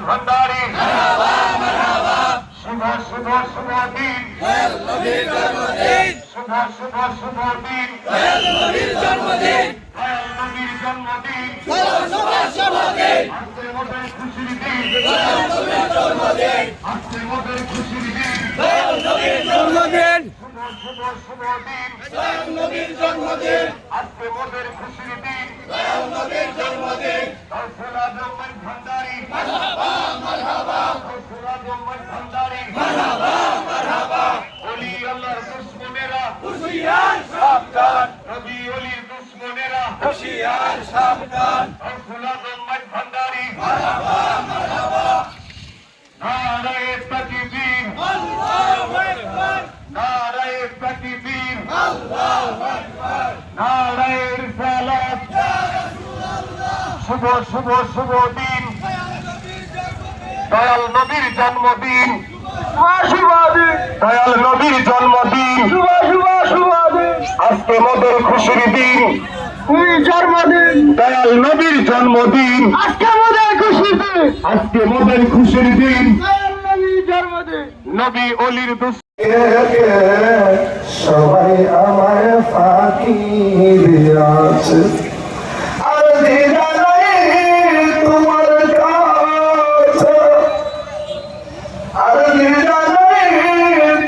ভান্ডারী শুভ শুভ শুভ দিন, শুভ শুভ শুভ দিন, নবীর জন্মদিন, আজকে মোদের খুশির দিন, আজকে মোদের খুশির দিন, শুভ শুভ শুভ দিন, নবীর জন্মদিন, আজকে মোদের খুশির দিন, নবীর জন্মদিন, গৌসুল আজম ভান্ডারী মারহাবা মারহাবা, গৌসুল আজম ভান্ডারী মারহাবা মারহাবা, ওলি আল্লাহর দুশমনেরা হুশিয়ার সাবধান, নবী ওলির দুশমনেরা হুশিয়ার সাবধান, গৌসুল আজম ভান্ডারী মারহাবা মারহাবা, নারায়ে তাকবীর আল্লাহু আকবার, নারায়ে তাকবীর আল্লাহু আকবার, নারায়ে রিসালাত ইয়া রাসূলুল্লাহ, শুভ শুভ শুভ দিন, দয়াল নবীর জন্মদিন, দয়াল নবীর জন্মদিন, শুভ শুভ শুভ দিন, আজকে মোদের খুশির দিন, জন্মদিন, দয়াল নবীর জন্মদিন, আজকে মোদের খুশির দিন, আজকে মোদের খুশির দিন, দয়াল নবীর জন্মদিন, নবী ওলির দুস সবাই আমার ফাঁকি দিয়াছে, আর দিদা নাই তোমার কাছে, আর দিদা নাই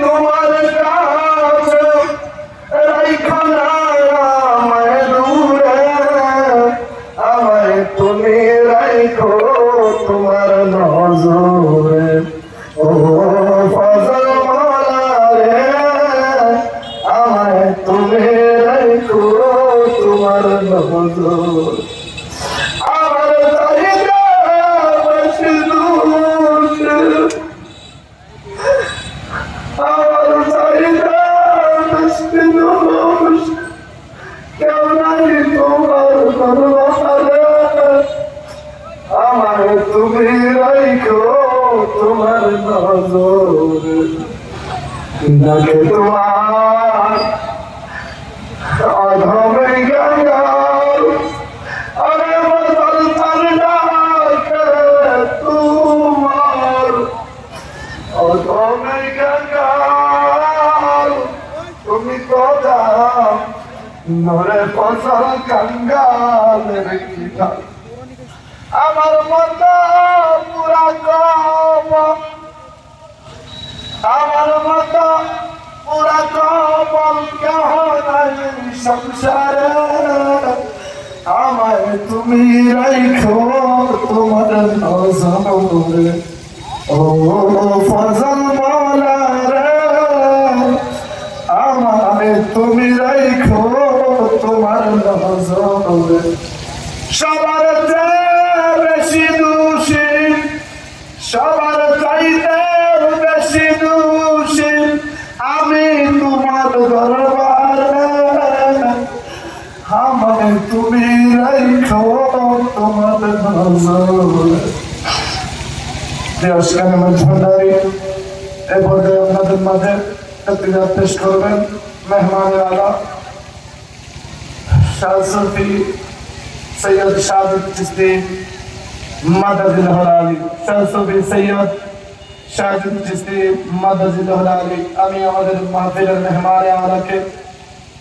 তোমার কাছে, রাইখা না আমায় দূরে, আমায় তুমি রাইখো তোমার নজরে, ও ফজল মাওলা রে, আমায় তুমি রাইখো তোমার নজরে, আমার চাহিদা বেশি দোষ, আমার চাহিদা বেশি দোষ, কেউ নাই তোমার দরবারে, আমায় তুমি রাইখো তোমার নজরে, ডাকে তোমার অধমে গঙ্গার, আরে বদল তার ডাকে তোমার অধমে গঙ্গার, তুমি তো যাও নরে ফসল কাঙ্গালের কিনার, আমার মতো পুরা কম, আমার মতো পুরা কমল কেহ নাই সংসারে, আমায় তুমি রাইখো তোমার নজরে, ও ফজল মাওলা রে, আমায় তুমি রাইখো তোমার নজরে, সবার চেয়ে বেশি দোষী, সবার চাইতে বেশি দোষী, আমি তোমার দরবারে, আমায় তুমি রাইখো তোমার নজরে। ভান্ডারী এ পর্যায়ে আপনাদের মাঝে তকরিরাত পেশ করবেন মেহমান আলা শাহ সুফি সৈয়দ শাহিদ চিশতি মাদাজিল্লাহুল আলী, শাহ সুফি সৈয়দ শাহিদ চিশতি মাদাজিল্লাহুল আলী। আমি আমাদের মাহফিলের মেহমান আলাকে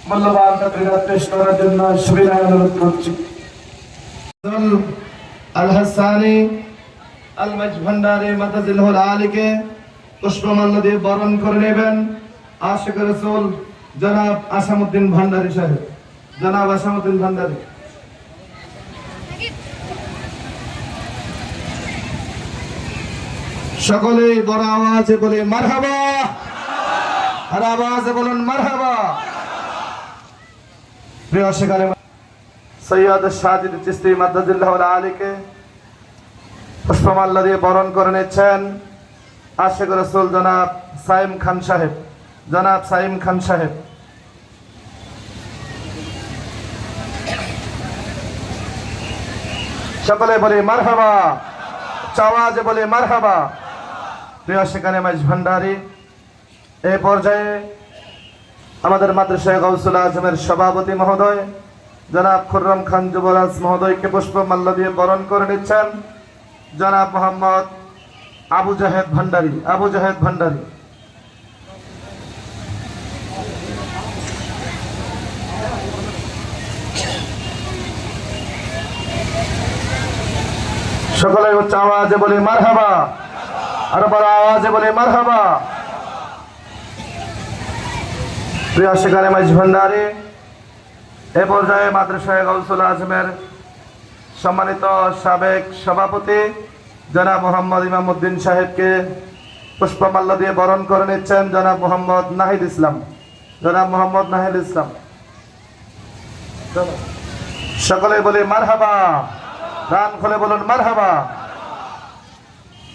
মূল্যবান তকরিরাত পেশ করার জন্য সুবিনয় অনুরোধ করছি। আল হাসানি আল ভান্ডারী মাদাজিল্লাহুল আলীকে পুষ্পমাল্য দিয়ে বরণ করে নেবেন আশিক রাসূল জনাব আসামউদ্দিন ভান্ডারী সাহেব। জনাব আসামউদ্দিন ভান্ডারী। সকলেই বড় আওয়াজে বলে মারহাবা, আর আওয়াজে বলুন মারহাবা। প্রিয় শিকারে সৈয়দ শাহিদ চিশতি মাদাজিল্লাহুল আলীকে পুষ্পমাল্য দিয়ে বরণ করে নিচ্ছেন আশিক রাসূল জনাব সাইম খান সাহেব। জনাব সাইম খান সাহেব। সকলে বলে মারহাবা, চাওয়াজে বলে মারহাবা। প্রিয় শিকারে মাঝ ভান্ডারী, এই পর্যায়ে আমাদের মাদ্রাসায়ে গাউসুল আজমের সভাপতি মহোদয় জনাব খুররম খান যুবরাজ মহোদয়কে পুষ্পমাল্য দিয়ে বরণ করে নিচ্ছেন জনাব মোহাম্মদ আবু জাহেদ ভান্ডারী। সকলে উচ্চ আওয়াজে বলি মারহাবা, আর বড় আওয়াজে বলি মারহাবা। প্রিয় শিকারে মাইজ ভান্ডারী, এ পর্যায়ে মাদ্রাসায়ে গাউসুল আজমের সম্মানিত সাবেক সভাপতি জনাব মোহাম্মদ ইমামউদ্দিন সাহেবকে পুষ্পমাল্য দিয়ে বরণ করে নিচ্ছেন জনাব মোহাম্মদ নাহিদ ইসলাম। সকলে বলি মারহাবা, গান খুলে বলুন মারহাবা।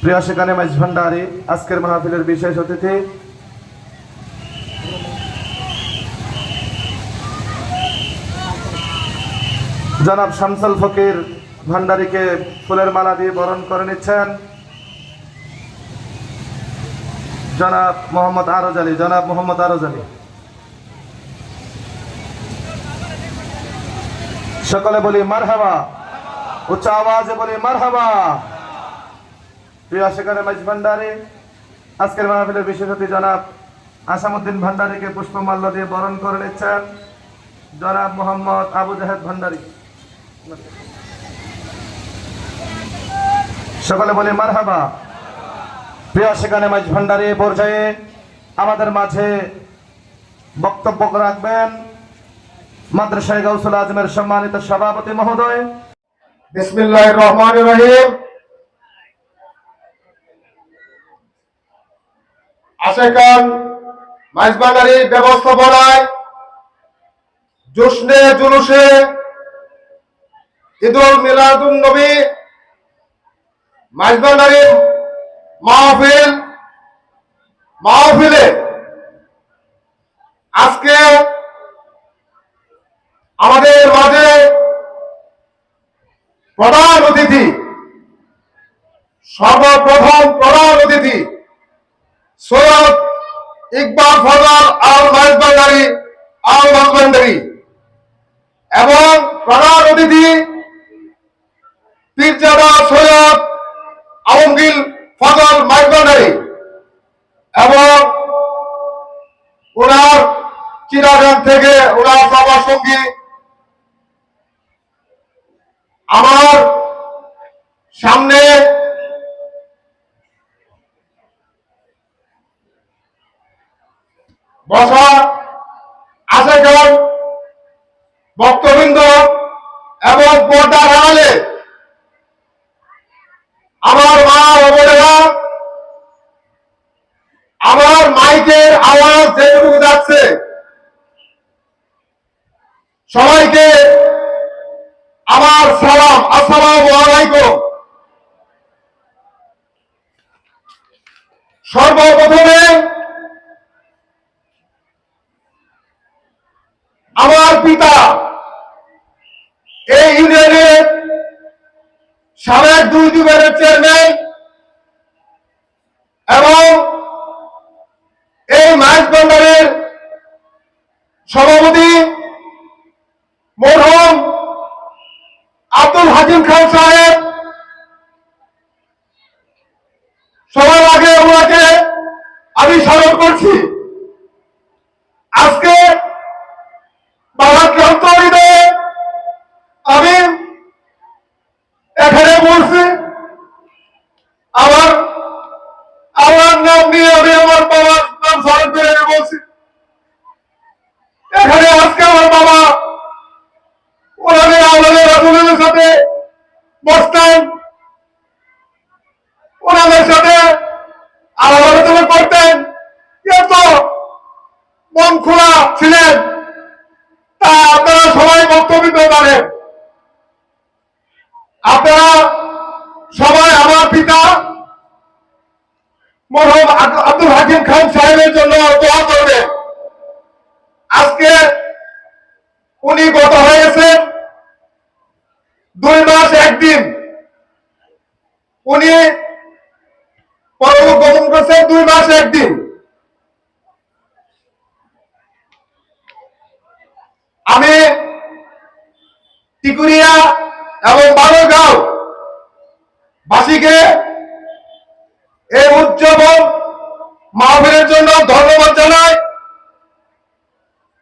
প্রিয় শিকারে মাইজ ভান্ডারী, আজকের মাহফিলের বিশেষ অতিথি জনাব শামসুল ফকির ভান্ডারীকে ফুলের মালা দিয়ে বরণ করে নিচ্ছেন জনাব মোহাম্মদ আরজ আলী। সকলে বলি মারহাবা, উচ্চ আওয়াজে বলি মারহাবা। প্রিয় শিকারে মাইজ ভান্ডারী, আজকের মাহফিলের বিশেষ অতিথি জনাব আসামউদ্দিন ভান্ডারীকে পুষ্পমাল্য দিয়ে বরণ করে নিচ্ছেন জনাব মোহাম্মদ আবু জাহেদ ভান্ডারী। সকলে বলি মারহাবা। প্রিয় শিকারে মাইজ ভান্ডারী, পর্যায়ে আমাদের মাঝে বক্তব্য রাখবেন মাদ্রাসায়ে গাউসুল আজমের সম্মানিত সভাপতি মহোদয়। বিসমিল্লাহির রহমানির রহিম। আশেকান মাইজ ভান্ডারী ব্যবস্থাপনায় জোশনে জুলুসে ঈদুল মিলাদুন নবী মাইজ ভান্ডারী মাহফিলে আজকে আমাদের মাঝে সর্বপ্রথম প্রধান অতিথি সৈয়দ ইকবাল ফজল আল মাইজ ভান্ডারী এবং প্রধান অতিথি পীরজাদা সৈয়দ আলমগীর ফজল মাইজ ভান্ডারী এবং ওনার চিরাগান থেকে ওনার সভা সঙ্গী আমার সামনে বসা আশেকান ভক্তবৃন্দ এবং পর্দার আড়ালে আমার মা ও বোনেরা, আমার মাইকের আওয়াজ যেটুকু যাচ্ছে সবাইকে আমার সালাম, আসসালামু আলাইকুম। সর্বপ্রথমে আমার পিতা এই ইউনিয়নের সাবেক 2 যুগের চেয়ারম্যান এবং এই মাইজ ভান্ডারীর সভাপতি মরহুম আব্দুল হাকিম খান সাহেব, সবার আগে ওনাকে আমি স্মরণ করছি। আজকে বাবাকে অন্তরিদে আমি এখানে বলছি, আমার নাম নিয়ে আমি আমার বাবার নাম স্মরণ করে বলছি। এখানে আজকে আমার বাবা ওনাদের আমাদের রাসূলের সাথে বসতেন, ওনাদের সাথে আলাপ আলোচনা করতেন, এত মন খোলা ছিলেন, তা আপনারা সবাই বক্তব্য জানেন। আপনারা সবাই আমার পিতা মরহুম আব্দুল হাকিম খান সাহেবের জন্য দোয়া করবেন। আজকে উনি গত হয়েছেন 2 মাস 1 দিন, উনি পরলোক গমন করছেন 2 মাস 1 দিন। আমি টিকুরিয়া এবং বালুরগাঁও বাসীকে এই উদযাপন মাহফিলের জন্য ধন্যবাদ জানাই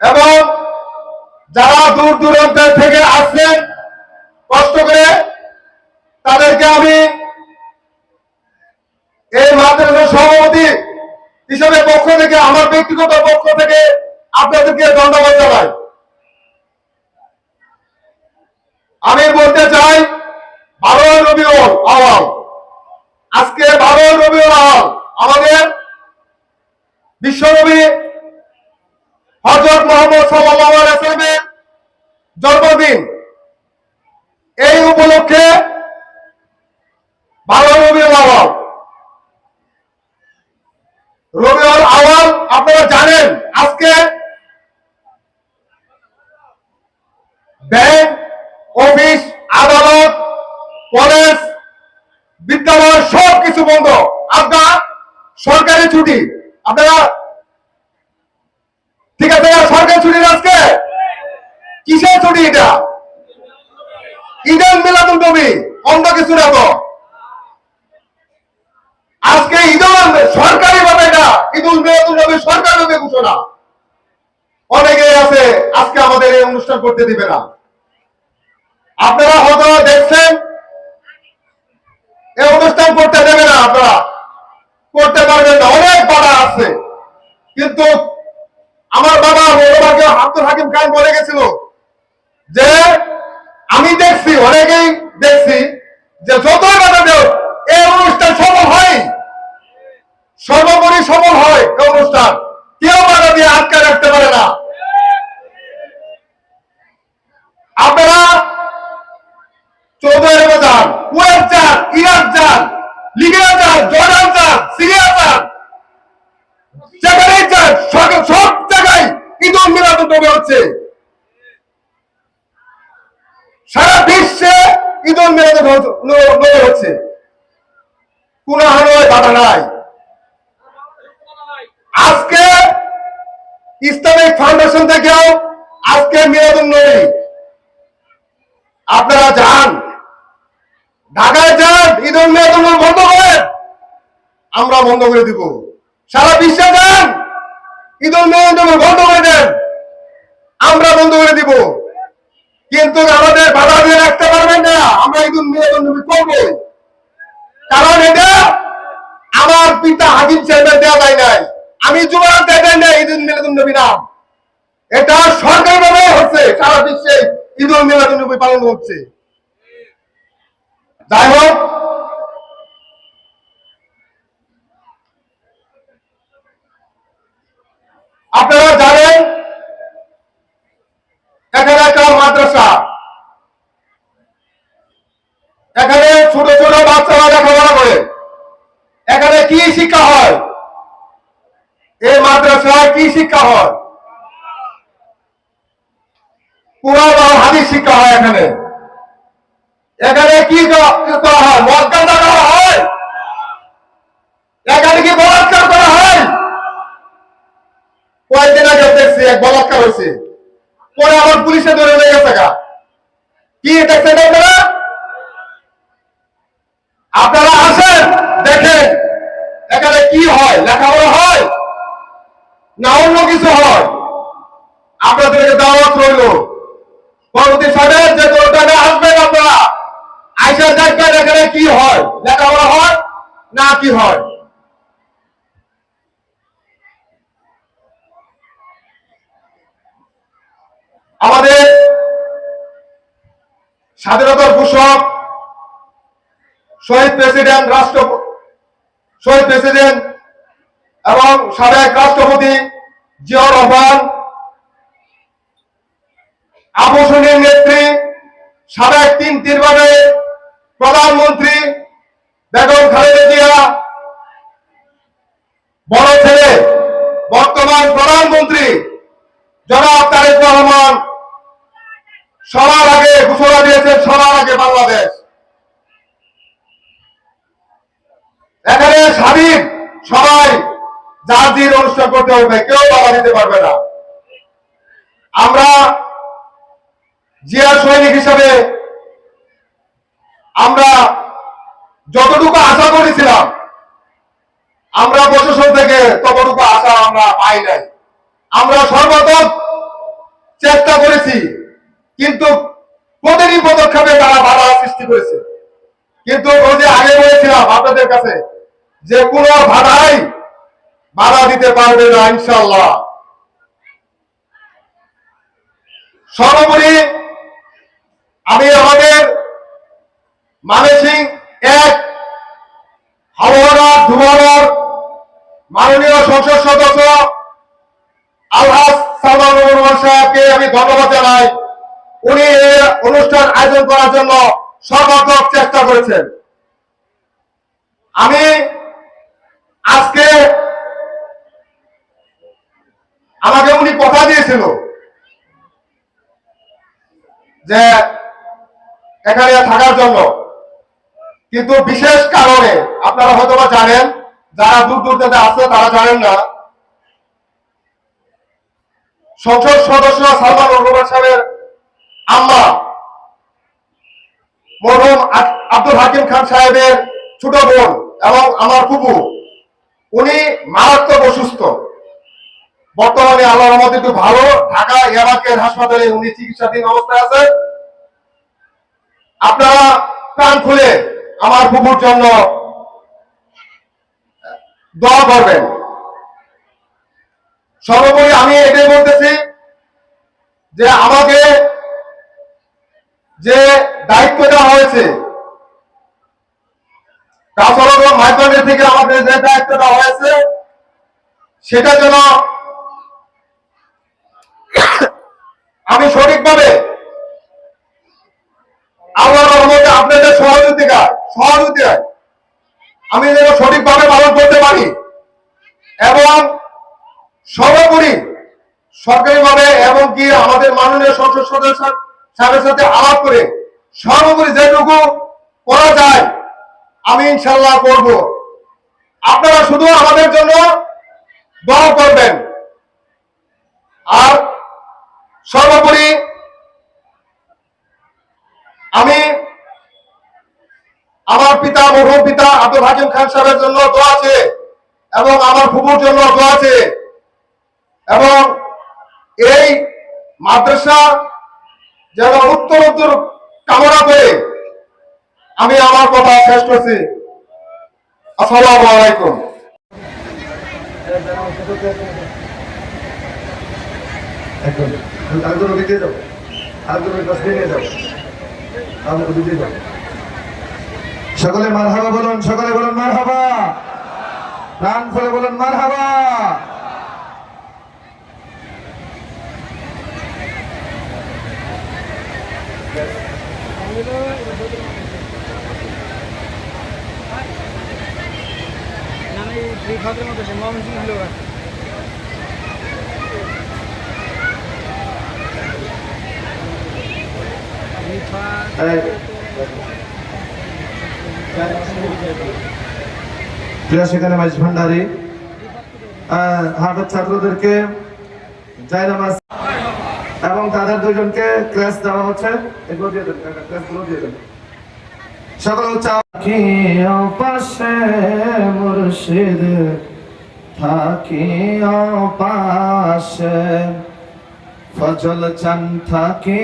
এবং যারা দূর দূরান্ত থেকে আসছেন কষ্ট করে তাদেরকে আমি এই মাদ্রাসার সভাপতি হিসেবে পক্ষ থেকে আমার ব্যক্তিগত পক্ষ থেকে আপনাদেরকে ধন্যবাদ জানাই। আমি বলতে চাই 12 রবিউল আউয়াল, আজকে 12 রবিউল আউয়াল আমাদের বিশ্বনবী হযরত মুহাম্মদ সাল্লাল্লাহু আলাইহি ওয়াসাল্লামের জন্মদিন। এই উপলক্ষে 12 রবিউল আউয়াল, রবিউল আউয়াল আপনারা জানেন আজকে ব্যাংক, অফিস, আদালত, কলেজ, বিদ্যালয় সবকিছু বন্ধ। আপনার সরকারি ছুটি, আপনারা ঠিক আছে? সরকারি ছুটি আজকে কিসের ছুটি? এটা ঈদুল মিলাদুন নবী, অন্য কিছু না তো। আজকে ঈদুল সরকারি ভাবে এটা ঈদুল মিলাদুন নবী সরকারি ভাবে ঘোষণা। অনেকেই আছে আজকে আমাদের এই অনুষ্ঠান করতে দিবে না। আপনারা হয়তো দেখছেন এই অনুষ্ঠান করতে দেবে না, আপনারা করতে পারবেন না, অনেক বাধা আছে। কিন্তু আমার বাবা আব্দুল হাকিম খান বলে গেছিল যে আমি দেখছি, অনেকেই দেখছি যে যতই বাধা দেও এই অনুষ্ঠান সফল হয়, সর্বোপরি সফল হয় এই অনুষ্ঠান। কেউ বাধা দিয়ে আটকে রাখতে পারে না। আপনারা চৌধুরী যান, কুয়েত যান, ইরাক যান, লিবিয়া যান, জর্ডান যান, সিরিয়া যান, যেখানেই যান সব জায়গায় ঈদুল মিলাদুন নবী হচ্ছে। সারা বিশ্বে ঈদুল মিলাদুন নবী হচ্ছে, কোন হানোয় বাধা নাই। আজকে ইসলামিক ফাউন্ডেশন থেকেও আজকে মিলাদুন নবী। আপনারা যান, ঢাকায় যান, ঈদুল মিলাদুন নবী বন্ধ করেন, আমরা বন্ধ করে দিব। সারা বিশ্বে যান, ঈদুল মিলাদুন নবী বন্ধ করে দেন, আমরা বন্ধ করে দিব। কিন্তু আমাদের বাধা দিয়ে রাখতে পারবেন না, আমরা ঈদুল মিলাদুন নবী করবো। কারণ এটা আমার পিতা হাকিম সাহেবের দেওয়া যায় নাই, আমি যুবরাজ দেয় নাই ঈদুল মিলাদুন নবী নাম। এটা সরকারি ভাবে হচ্ছে, সারা বিশ্বে ঈদুল মিলাদুন নবী পালন হচ্ছে। যাই হোক, আপনারা জানেন এখানে একটা মাদ্রাসা, এখানে ছোট ছোট বাচ্চারা লেখাপড়া করে। এখানে কি শিক্ষা হয়? এই মাদ্রাসায় কি শিক্ষা হয়? কোরআন ও হাদিস শিক্ষা হয়। এখানে এখানে কি করা হয়? মদ গাঁজা করা হয়? এখানে কি বলাৎকার করা হয়? কয়েকদিন আগে দেখছি এক বলাৎকার হয়েছে, পরে আবার পুলিশে ধরে নিয়ে গেছে। কি দেখছেন আপনারা? আপনারা আসেন, দেখেন এখানে কি হয়, লেখাপড়া হয় না অন্য কিছু হয়। আপনাদেরকে দাওয়াত রইল, পরবর্তী সাথে যে কোনটাকে আসবেন আপনারা আইসা দেখবেন এখানে কি হয়, লেখাপড়া হয় না কি হয়। আমাদের স্বাধীনতার ঘোষক শহীদ প্রেসিডেন্ট এবং সাবেক রাষ্ট্রপতি জিয়াউর রহমান, আবুসনের নেত্রী, সাবেক 3 প্রধানমন্ত্রী বেগম খালেদা জিয়া, বড় ছেলে বর্তমান প্রধানমন্ত্রী জনাব তারেক রহমান সবার আগে ঘোষণা দিয়েছেন, সবার আগে বাংলাদেশ। এখানে স্বাধীন, সবাই জাতির অনুষ্ঠান করতে হবে, কেউ বাধা দিতে পারবে না। আমরা জিয়া সৈনিক হিসাবে আমরা যতটুকু আশা করেছিলাম, আমরা প্রশাসন থেকে ততটুকু আশা আমরা পাই নাই। আমরা সর্বতক চেষ্টা করেছি, কিন্তু প্রতিটি পদক্ষেপে তারা বাধা সৃষ্টি করেছে। কিন্তু ওই যে আগে বলেছিলাম আপনাদের কাছে যে কোনো বাধা দিতে পারবে না ইনশাআল্লাহ। সর্বোপরি আমি আমাদের ময়মনসিংহ এক হাওড়ার ধুমার মাননীয় সংসদ সদস্য আলহাজ সালমান রহমান সাহেবকে আমি ধন্যবাদ জানাই। উনি এই অনুষ্ঠান আয়োজন করার জন্য সর্বাত্মক চেষ্টা করেছেন। আমি আজকে আমাকে উনি কথা দিয়েছিল যে এখানে থাকার জন্য, কিন্তু বিশেষ কারণে আপনারা হয়তো জানেন, যারা দূর দূর থেকে আসছে তারা জানেন না, সংসদ সদস্য সালমান রহমান সাহেবের আম্মা মরহুম আব্দুল হাকিম খান সাহেবের ছোট বোন এবং আমার ফুপু, উনি মারাত্মক অসুস্থ। বর্তমানে আল্লাহর রহমতে একটু ভালো, ঢাকা এয়ারবাকের হাসপাতালে উনি চিকিৎসাধীন অবস্থায় আছে। আপনারা প্রাণ খুলে আমার ফুপুর জন্য দোয়া করবেন। সর্বোপরি আমি এটাই বলতেছি যে আমাকে যে দায়িত্ব দেওয়া হয়েছে, মাইজবান্ডারি থেকে আমাদের যে দায়িত্ব দেওয়া হয়েছে, সেটা যেন আমি সঠিকভাবে আল্লাহর রহমতে আপনাদের সহযোগিতায় আমি যেন সঠিকভাবে পালন করতে পারি এবং সর্বোপরি সরকারিভাবে এবং কি আমাদের মাননীয় সংসদ সদস্য সাহেবের সাথে আলাপ করে সর্বোপরি যেটুকু করা যায় আমি ইনশাল্লাহ করব। আপনারা শুধু আমাদের জন্য দোয়া করবেন। আর সর্বোপরি আমি আমার পিতা মরহুম পিতা আব্দুল হাকিম খান সাহেবের জন্য দোয়া আছে এবং আমার ফুফুর জন্য দোয়া আছে, এবং এই মাদ্রাসা যেন উত্তরোত্তর কামনা করে আমি আমার কথা শেষ করছি। আসসালামু আলাইকুম। সকলে মারহাবা বলুন, সকলে বলুন মারহাবা, প্রাণ খুলে বলুন মারহাবা। প্রিয় সেখানে মাইজ ভান্ডারী হাফেজ ছাত্রদেরকে জায়নামাজ এবং তাদের দুইজনকে ক্লাস দেওয়া হচ্ছে, এগুলো দিয়ে দেন, ক্লাসগুলো দিয়ে দেন। সকল থাকিও পাশে মুর্শিদ, থাকিও পাশে ফজল চান থাকি।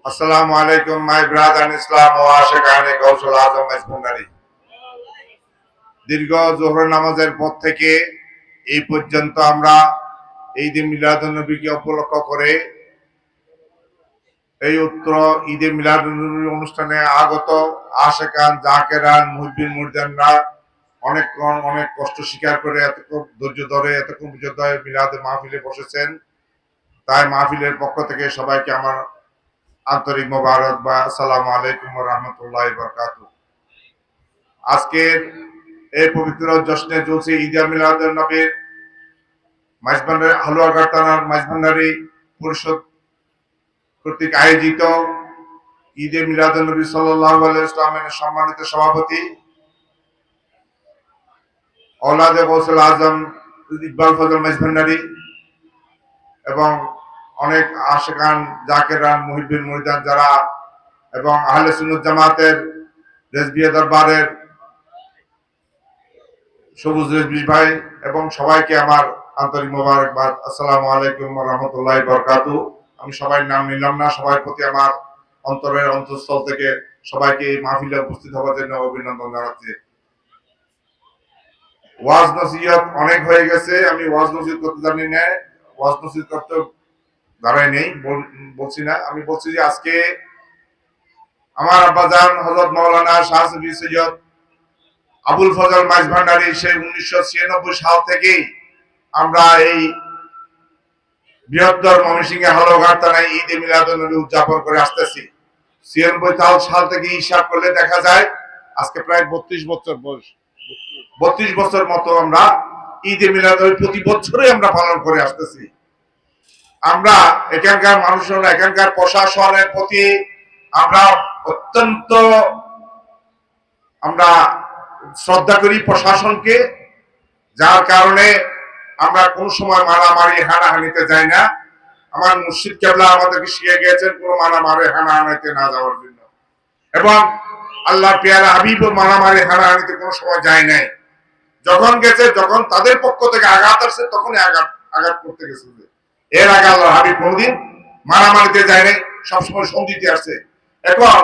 আসসালামু আলাইকুম মাই ব্রাদার ইন ইসলাম ও আশিকানে গৌসুল আজম মাইজভান্ডারী। দীর্ঘ জোহর নামাজের পর থেকে এই পর্যন্ত আমরা ঈদে মিলাদুন্নবীকে উপলক্ষ করে এই উত্তর ঈদে মিলাদুন্নবী অনুষ্ঠানে আগত আশিকান, জাকেরান, মুহিব্বিন, মুরজানরা অনেক কষ্ট স্বীকার করে এতক্ষণ ধৈর্য ধরে এতক্ষণ পর্যন্ত মিলাদ মাহফিলে বসেছেন। তাই মাহফিলের পক্ষ থেকে সবাইকে আমার আন্তরিক মোবারক বা আসসালামু আলাইকুম ওয়া রাহমাতুল্লাহি ওয়া বারাকাতুহু। আজকের এই পবিত্র জশ্নে জুলসি ঈদে মিলাদুন নবীর মাইজভান্ডারী হালুয়াঘাট থানার মাইজভান্ডারী পরিষদ কর্তৃক আয়োজিত ঈদে মিলাদুন নবী সাল্লাল্লাহু আলাইহি ওয়াসাল্লামের সম্মানিত সভাপতি औलादे गौसुल आजम इकबाल फजल मज भंडारी এবং অনেক আশিকান জাকিরান মুহিদ্দিন মুরিদান যারা এবং আহলে সুন্নাত জামাতের রেজবিয়া দরবারের সবুজ রেজবি ভাই এবং সবাইকে আমার আন্তরিক মোবারকবাদ। আসসালামু আলাইকুম ওয়া রাহমাতুল্লাহি ওয়া বারাকাতুহু। আমি সবাই নাম নিলাম না, সবার প্রতি আমার অন্তরের অন্তঃস্থল থেকে সবাইকে এই মাহফিলে উপস্থিত হওয়ার জন্য অভিনন্দন জানাচ্ছি। ওয়াজ নসিহত অনেক হয়ে গেছে, আমি ওয়াজ নসিহত করতে জানি না, ওয়াজ নসিহত করতে দাঁড়াই নেই, বলছি না। আমি বলছি যে আজকে আমার আব্বাজান হযরত মাওলানা শাহ সুফি সৈয়দ আবুল ফজল মাইজ ভান্ডারী সেই 1996 সাল থেকেই আমরা এই বৃহত্তর ময়মনসিংহে হালুয়াঘাট থানায় ঈদে মিলাদুন্নবী উদযাপন করে আসতেছি। 96 সাল থেকে হিসাব করলে দেখা যায় আজকে প্রায় 32 বছর বয়স, 32 বছর মতো আমরা ঈদে মিলাদুন্নবী প্রতি বছরই আমরা পালন করে আসতেছি। আমরা এখানকার মানুষরা, এখানকার প্রশাসনের প্রতি আমরা অত্যন্ত আমরা শ্রদ্ধা করি প্রশাসনকে, যার কারণে আমরা কোন সময় মারামারি হানাহানিতে যাই না। আমার মুর্শিদ কেবলা আমাদেরকে শিখিয়ে গিয়েছেন কোন মারামারি হানাহানিতে না যাওয়ার জন্য, এবং আল্লাহ পেয়ারা হাবিব মারামারি হানাহানিতে কোনো সময় যায় নাই। যখন গেছে, যখন তাদের পক্ষ থেকে আঘাত আসছে তখনই আঘাত করতে গেছে। এর আগে আল্লাহ হাবিব কোনদিন মারামারিতে যায় নাই, সবসময় সন্ধিতে আসছে। এখন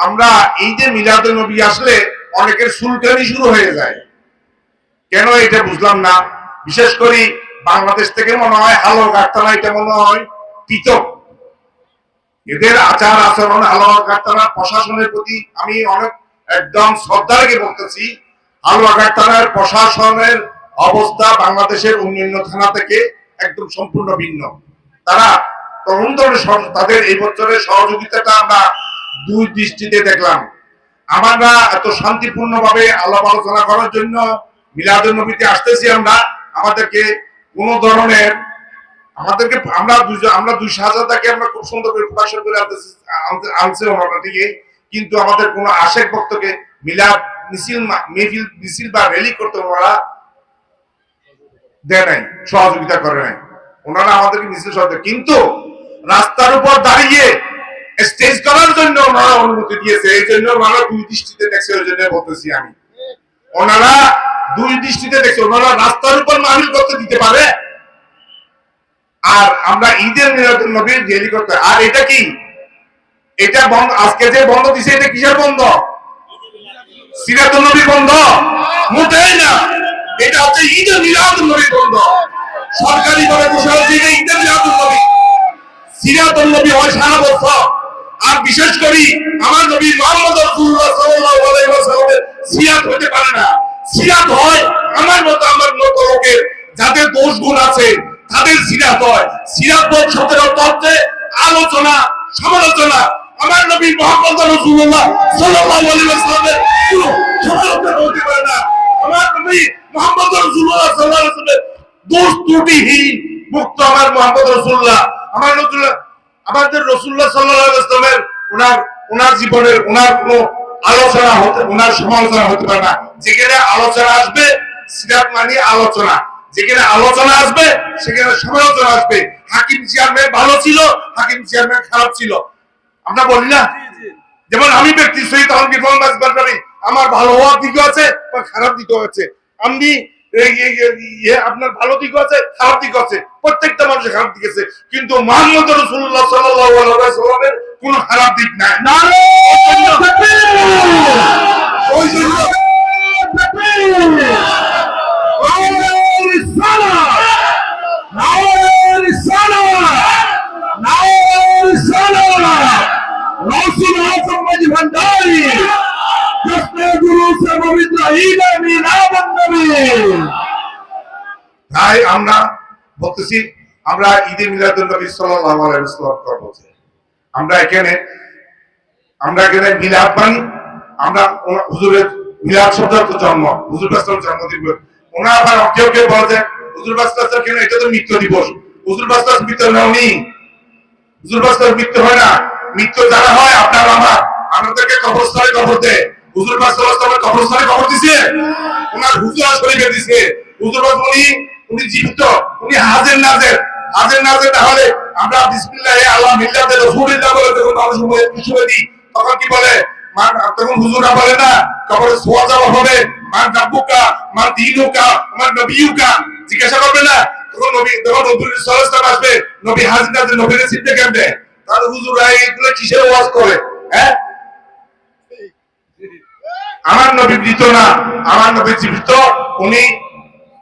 আমরা ঈদে মিলাদুন্নবী আসলে অনেকের সুলকানি শুরু হয়ে যায়, কেন এটা বুঝলাম না। বিশেষ করে বাংলাদেশ থেকে মনে হয় হালুয়াঘাট থানা এটা মনে হয় পৃথক, এদের আচার আচরণ হালুয়াঘাট থানার প্রশাসনের প্রতি আমি অনেক একদম শ্রদ্ধা রেখে বলতেছি। হালুয়াঘাট থানার প্রশাসনের অবস্থা বাংলাদেশের অন্যান্য থানা থেকে একদম সম্পূর্ণ ভিন্ন। তারা তখন তাদের এই বছরের সহযোগিতাটা আমরা দুই দৃষ্টিতে দেখলাম। আমরা এত শান্তিপূর্ণ ভাবে আলাপ আলোচনা করার জন্য মিলাদুন্নবীতে আসতেছি। আমাদেরকে কোন ধরনের আমরা দুই শাহজাদাকে আমরা খুব সুন্দর করে প্রকাশন করে আনছে ওনারা ঠিকই, কিন্তু আমাদের কোন আশেক ভক্তকে মিলাদ মিছিল বা র্যালি করতে ওনারা দেয় নাই, সহযোগিতা করে নাই। ওনারা আমাদেরকে মিছিল সহযোগিতা, কিন্তু রাস্তার উপর দাঁড়িয়ে স্টেজ করার জন্য ওনারা অনুমতি দিয়েছে। এই জন্য ওনারা দুই দৃষ্টিতে দেখছে, ওই জন্য বলতেছি আমি, ওনারা দুই দৃষ্টিতে দেখছে। ওনারা রাস্তার উপর মাহফিল করতে দিতে পারে, আর আমরা ঈদের মিলাদুন্নবীর র্যালি করতে। আর এটা কি, এটা বন্ধ, আজকে যে বন্ধ দিছে এটা কিসের বন্ধ? সিরাতুন্নবীর বন্ধ? মোটেই না, এটা হচ্ছে ঈদের মিলাদুন্নবীর বন্ধ। সরকারি ভাবে ঘোষণা হচ্ছে ঈদের মিলাদুন্নবী। সিরাতুন্নবী হয় সারা বছর, আর বিশেষ করে আমার নবী মুহাম্মদ রাসূলুল্লাহ সাল্লাল্লাহু আলাইহি ওয়াসাল্লামের সিরাত হতে পারে না। সিরাত হয় আমার মতো লোকের যাদের দোষ গুণ আছে, তাদের সিরাত হয়। সিরাত বলতে শব্দের অর্থ হচ্ছে আলোচনা, সমালোচনা। আমার নবী মুহাম্মদ রাসূলুল্লাহ সাল্লাল্লাহু আলাইহি ওয়াসাল্লামের কোনো সমালোচনা হতে পারে না। আমার নবী মুহাম্মদ রাসূলুল্লাহ সাল্লাল্লাহু আলাইহি ওয়াসাল্লামের দোষ ত্রুটিহীন মুক্ত আমার মুহাম্মদ রাসূলুল্লাহ। আমাদের রাসূলুল্লাহ সাল্লাল্লাহু আলাইহি ওয়াসাল্লামের ওনার জীবনের ওনার কোনো আলোচনা হতে, ওনার সমালোচনা হতে পারে না। যেখানে আলোচনা আসবে সিরাত মানে আলোচনা, যেখানে আলোচনা আসবে সেখানে সমালোচনা আসবে। হাকিম চেয়ারম্যান ভালো ছিল, হাকিম চেয়ারম্যান খারাপ ছিল, আমরা বলি না? যেমন আমি ব্যক্তি সহিত আমার ভালো হওয়ার দিকও আছে বা খারাপ দিকও আছে। আমি আপনার ভালো দিকও আছে, খারাপ দিকও আছে, প্রত্যেকটা মানুষের খারাপ দিক আছে, কিন্তু মুহাম্মদ রাসূলুল্লাহ সাল্লাল্লাহু আলাইহি ওয়াসাল্লামের কোনো খারাপ দিক নাই। ওই জন্য তাই আমরা বলতেছি, আমরা ঈদে মিলাদুন্নবী সাল্লাল্লাহু আলাইহি ওয়াসাল্লাম করব। আমরা এখানে মিলাদ মানি, আমরা হুজুরের মিলাদ শব্দ জন্ম, হুজুর পাকের জন্মদিন। ওনার আবার কেউ কেউ বলে যে হুজুর পাকের কেন, এটা তো মৃত্যু দিবস। হুজুর পাকের মৃত্যু হয়নি, হুজুর পাকের মৃত্যু হয় না। মৃত্যু যারা হয় আপনার আমাদেরকে কবরস্থানে কবর দেয়। হুজুর পাক সাল্লাল্লাহু আলাইহি ওয়াসাল্লামের কবরস্থানে কবর দিছে, ওনার হুজুর শরীফে দিছে। হুজুর উনি জীবিত, উনি হাজির নাজের। হাজির নাজের তাহলে আমরা বিসমিল্লাহ আল্লাহ মিল্লাতে রাসূলুল্লাহ বলে যখন মানুষ শুনে দিই, তখন কি বলে? তখন হুজুরা বলে না কবরে সোয়া যাওয়া হবে, মান রাব্বুকা মান দীনুকা মান নবিয়ুকা, জিজ্ঞাসা করবে না? তখন নবী সাল্লাল্লাহু আলাইহি ওয়াসাল্লাম আসবে, নবী হাজির নাজের, নবীর চিনতে কেমনে? তাহলে হুজুরা এইগুলো কিসের ওয়াজ করে? হ্যাঁ, আমার নবী মৃত না, আমার নবী জীবিত। উনি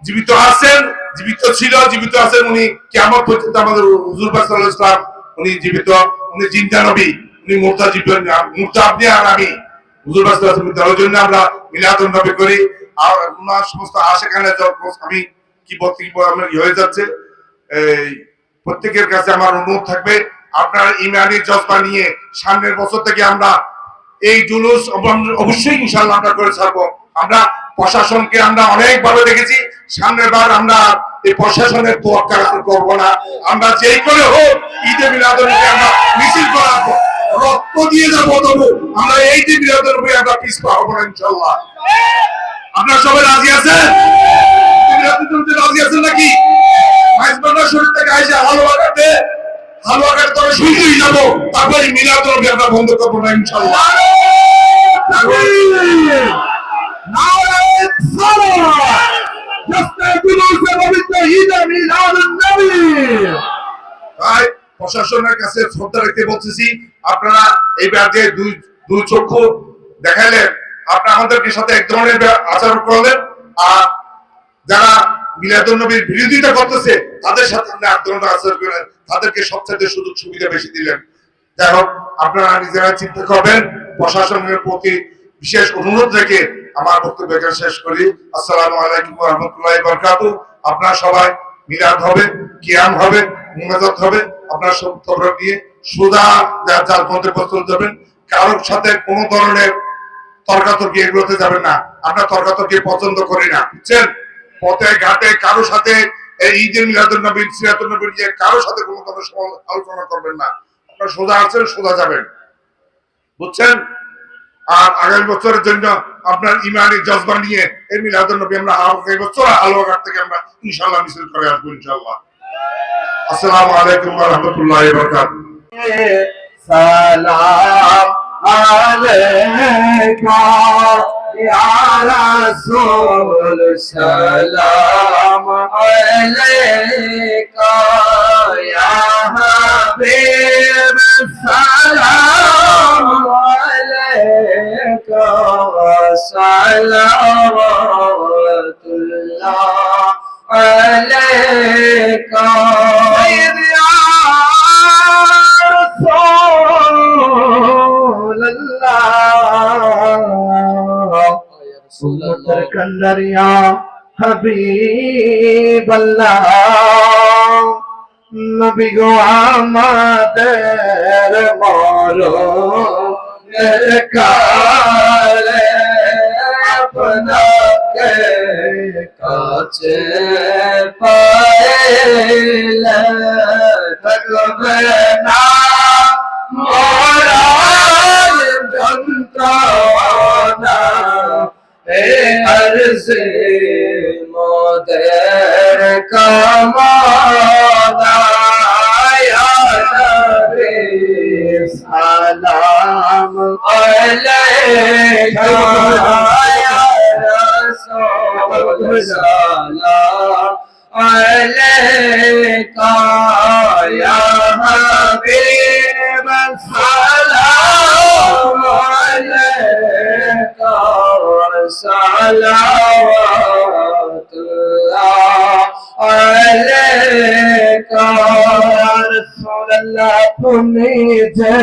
জীবিত আছেন, জীবিত ছিল, জীবিত আছেন। উনি কিয়ামত পর্যন্ত আমাদের হুজুর পাক সাল্লাল্লাহু আলাইহি ওয়াসাল্লাম উনি জীবিত, উনি জিন্দা নবী, উনি মুর্তা জীবন, মুর্তা আপনি আর আমি। হুজুর পাক সাল্লাল্লাহু আলাইহি ওয়াসাল্লাম জন্য আমরা মিলাদুন নবী করি। আর ওনার সমস্ত আশিকানে আমি কি বলতে আমার হয়ে যাচ্ছে। এই প্রত্যেকের কাছে আমার অনুরোধ থাকবে, আপনার ইমানি জজবা নিয়ে সামনের বছর থেকে আমরা এই জুলুস অবশ্যই ইনশাআল্লাহ আমরা করে ছাড়বো। আমরা প্রশাসনকে আমরা অনেকভাবে দেখেছি, সামনের বার আমরা এই প্রশাসনের তোয়াক্কা করব না। আমরা যেই করে হোক ঈদে মিলাদুন্নবী আমরা মিছিল করাবো, রক্ত দিয়ে যাবো, তবু আমরা এই ঈদে মিলাদুন্নবী আমরা পিছপা হবো না ইনশাআল্লাহ। আপনারা সবাই রাজি আছেন? রাজি আছেন নাকি? মাইজবান্ডার শরীর থেকে আইসা হালুয়া কাটে, হালুয়া কাটে তবে শুধুই যাবো, তারপরে মিলাদুন্নবী আমরা বন্ধ করবো না ইনশাআল্লাহ। প্রশাসনের কাছে শ্রদ্ধা রেখে বলতেছি, আপনারা এইবার যে দুই চক্ষু দেখাইলেন, আপনারা আমাদেরকে সাথে এক ধরনের আচরণ করলেন, আর যারা মিলাদুন্নবীর বিরোধিতা করতেছে তাদের সাথে আপনি এক ধরনের আচরণ করেন, তাদেরকে সবচেয়ে সুযোগ সুবিধা বেশি দিলেন। যাই হোক, আপনারা নিজেরা চিন্তা করবেন। প্রশাসনের প্রতি বিশেষ অনুরোধ রেখে আমার বক্তব্য এখানে শেষ করি। আসসালামু আলাইকুম ওয়া রাহমাতুল্লাহি ওয়া বারাকাতুহু। আপনারা সবাই মিলাদ হবে, কিয়াম হবে, মুনাজাত হবে, আপনারা সব খবর নিয়ে সুদা যার মধ্যে বসতে যাবেন। কারোর সাথে কোনো ধরনের তর্কাতর্কি এগুলোতে যাবেন না। আমরা তর্কাতর্কি পছন্দ করি না, বুঝছেন? পথে ঘাটে কারোর সাথে এই ঈদে মিলাদুন্নবী, সিরাতুন্নবী নিয়ে কারোর সাথে কোনো ধরনের আলোচনা করবেন না। আপনারা সোজা আছেন, সোজা যাবেন, বুঝছেন? আর আগামী বছরের জন্য আপনার ইমানি জজবা নিয়ে এই মিলাদুন্নবী আমরা আগামী বছর হালুয়াঘাট থেকে আমরা ইনশাআল্লাহ মিছিল করে আসবো ইনশাআল্লাহ। আসসালামু আলাইকুম ওয়া রাহমাতুল্লাহি ওয়া বারাকাতুহু। সালাম আলাইকা ইয়া রাসূল, সালাম আলাইকা ইয়া হাবিব, সালাম আলাইকা সালাওয়াতুল্লাহ আলাইকা ইয়া রাসূলুল্লাহ কন্দরিয়া হাবিবাল্লাহ, নবী গো আমাদের মরণের কালে আপনাকে কাছে পাইলে থাকবে না মরার যন্ত্রণা, এ আরজে মোদের কামনা, ইয়া নবী সালাম আলাইকা ইয়া রাসূল, সালাম আলাইকা ইয়া হাবিব, সালাম আলাইকা সালাওয়াতুল্লাহ আলাইকা রাসূলুল্লাহ। তুমি যে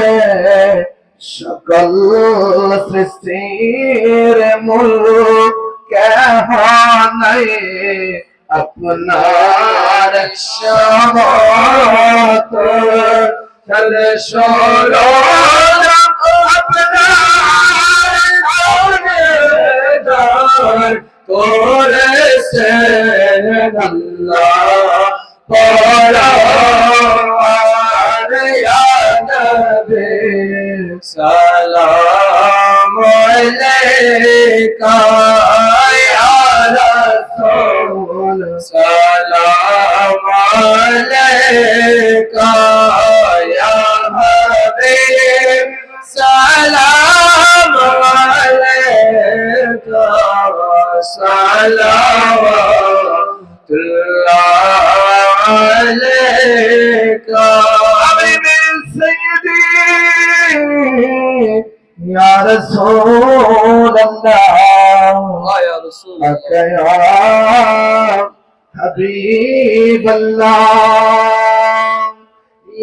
সকল সৃষ্টির মূল, কেহ নাই আপনার সহত, চলে সরো আপনার করেছেন আল্লাহ পরওয়ার, ইয়া নবী সালাম আলাইকা या रसूल सलाम अलैका या हबीब सलाम अलैका सलावतुल्लाह अलैका सय्यदी या रसूल अल्लाह या रसूल या हबीब अल्लाह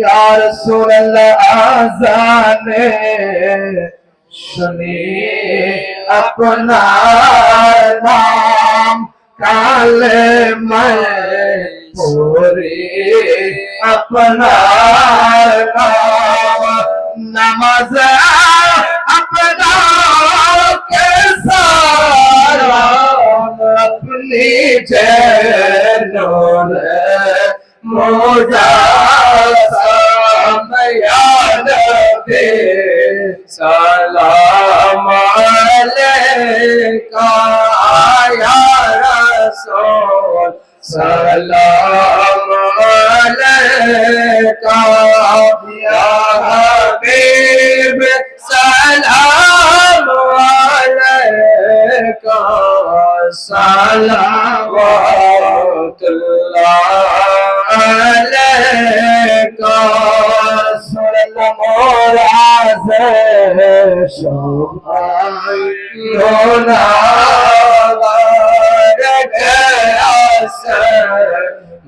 या रसूल अल्लाह आज़ाने सुनिए अपना नाम काले मैं पूरी अपना नाम नमाज अपना के सारा अपनी जैनों मोजा याद दे सलाम अलैका या रसूल सलाम अलैका या हबीब सलाम अलैका सलावतुल्लाह अलैका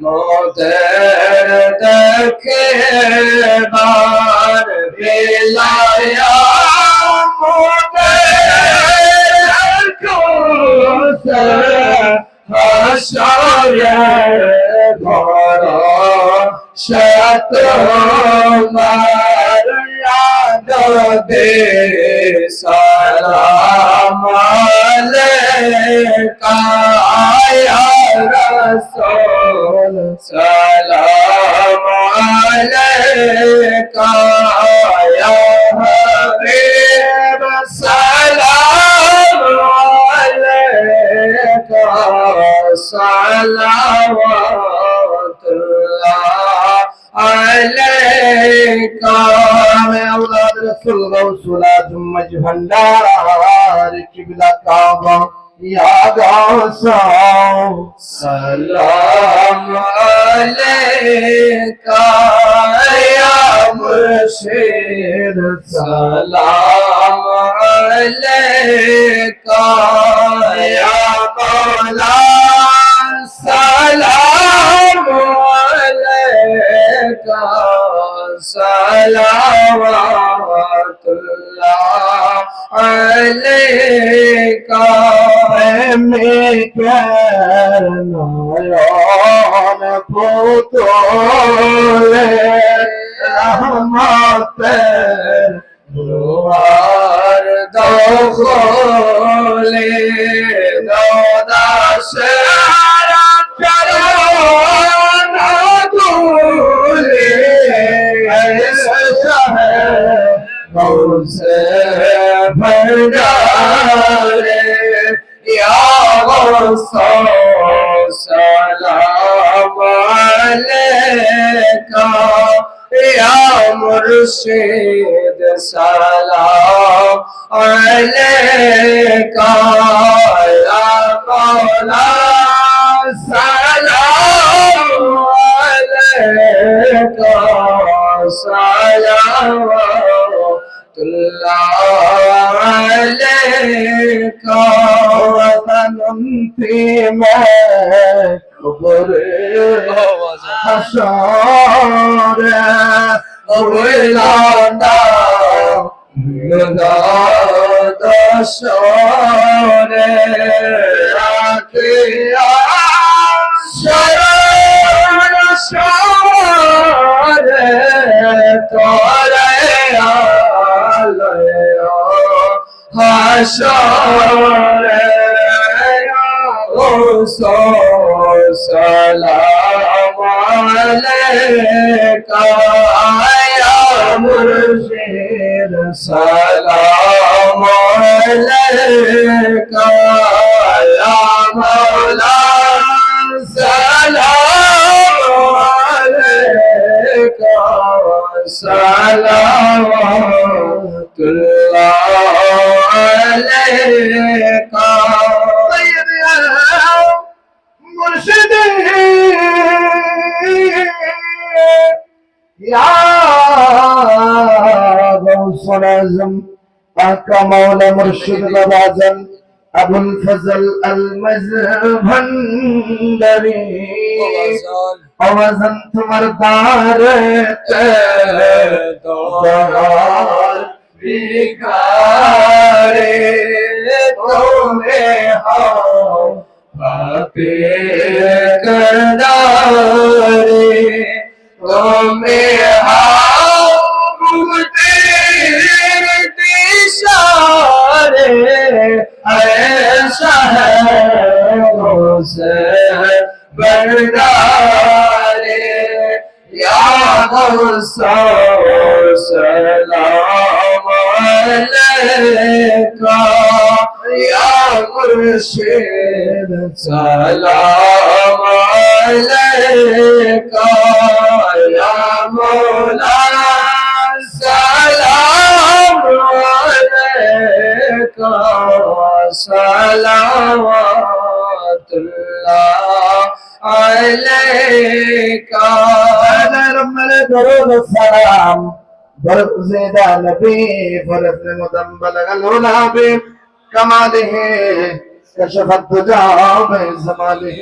मोदर देखे बार बिलाया मोदर को से हशार भरा शतमार याद दे सलाम अलैका या रसूल सलाम अलैका या हबीब सलाम अलैका सलावतुल्लाह अलैका मैं औलाद रसूल गौसुला जुम्मज भंडार किबला काबा या गौसा सलाम अलैका या मुर्शिद सलाम अलैका या मौला सलाम अलैका सलावतुल्लाह अलैका मैं करनायान पुतोले रहमत दुआर दो खोले दो दाश से भंडारे या सलाम अलैका या मुर्शिद सलाम अलैका या मौला सलाम अलैका सलावतुल्लाह अलैका वतनती मैं खबर हशर अवलाना दशर राखिया शरण शरण तोरे आलया हशर सलाम अलैका या मुर्शिद सलाम عليك يا مولانا سلام عليك صلوات الله عليك طيب يا مرشدي يا غوث الأعظم أكا مولا مرشد غبازن أبو الفضل المزهندري أوزن تمر دارت دار بیکارے تمہیں ہو پاپے کردارے تمہیں ہو مدیر اشارے ایسا ہے سے بردارے یا غوث سلام علیکہ یا مرشد سلام علیکہ یا مولانا سلام علیکہ صلوات اللہ علیکہ نرمل درود السلام برق زیدہ نبی فرق مدن بلغ العلا بکمالہ کشفت تجاب زمالہ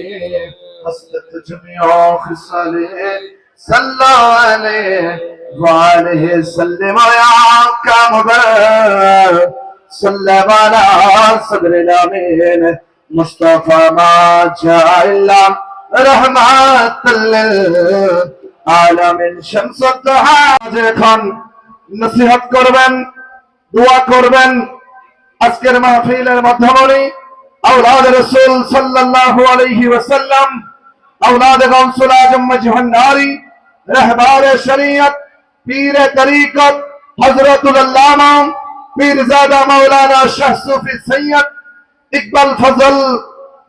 حسلت جميع خصالہ صلی علیہ وآلہ سلم یا کامبر صلی علی صدر الامین مصطفى ما جاء إلا رحمة للعالمين شمس الضحى এখন নসিহত করবেন দোয়া করবেন আজকের মাহফিলের মাধ্যমে আওলাদ রাসূল সাল্লাল্লাহু আলাইহি ওয়াসাল্লাম আওলাদ গাউসুল আজম মজহন্নারি रहबार शरीयत पीर तरीकत हजरतुल अल्लामा पीरजादा मौलाना शाह सूफी सैयद इकबाल फजल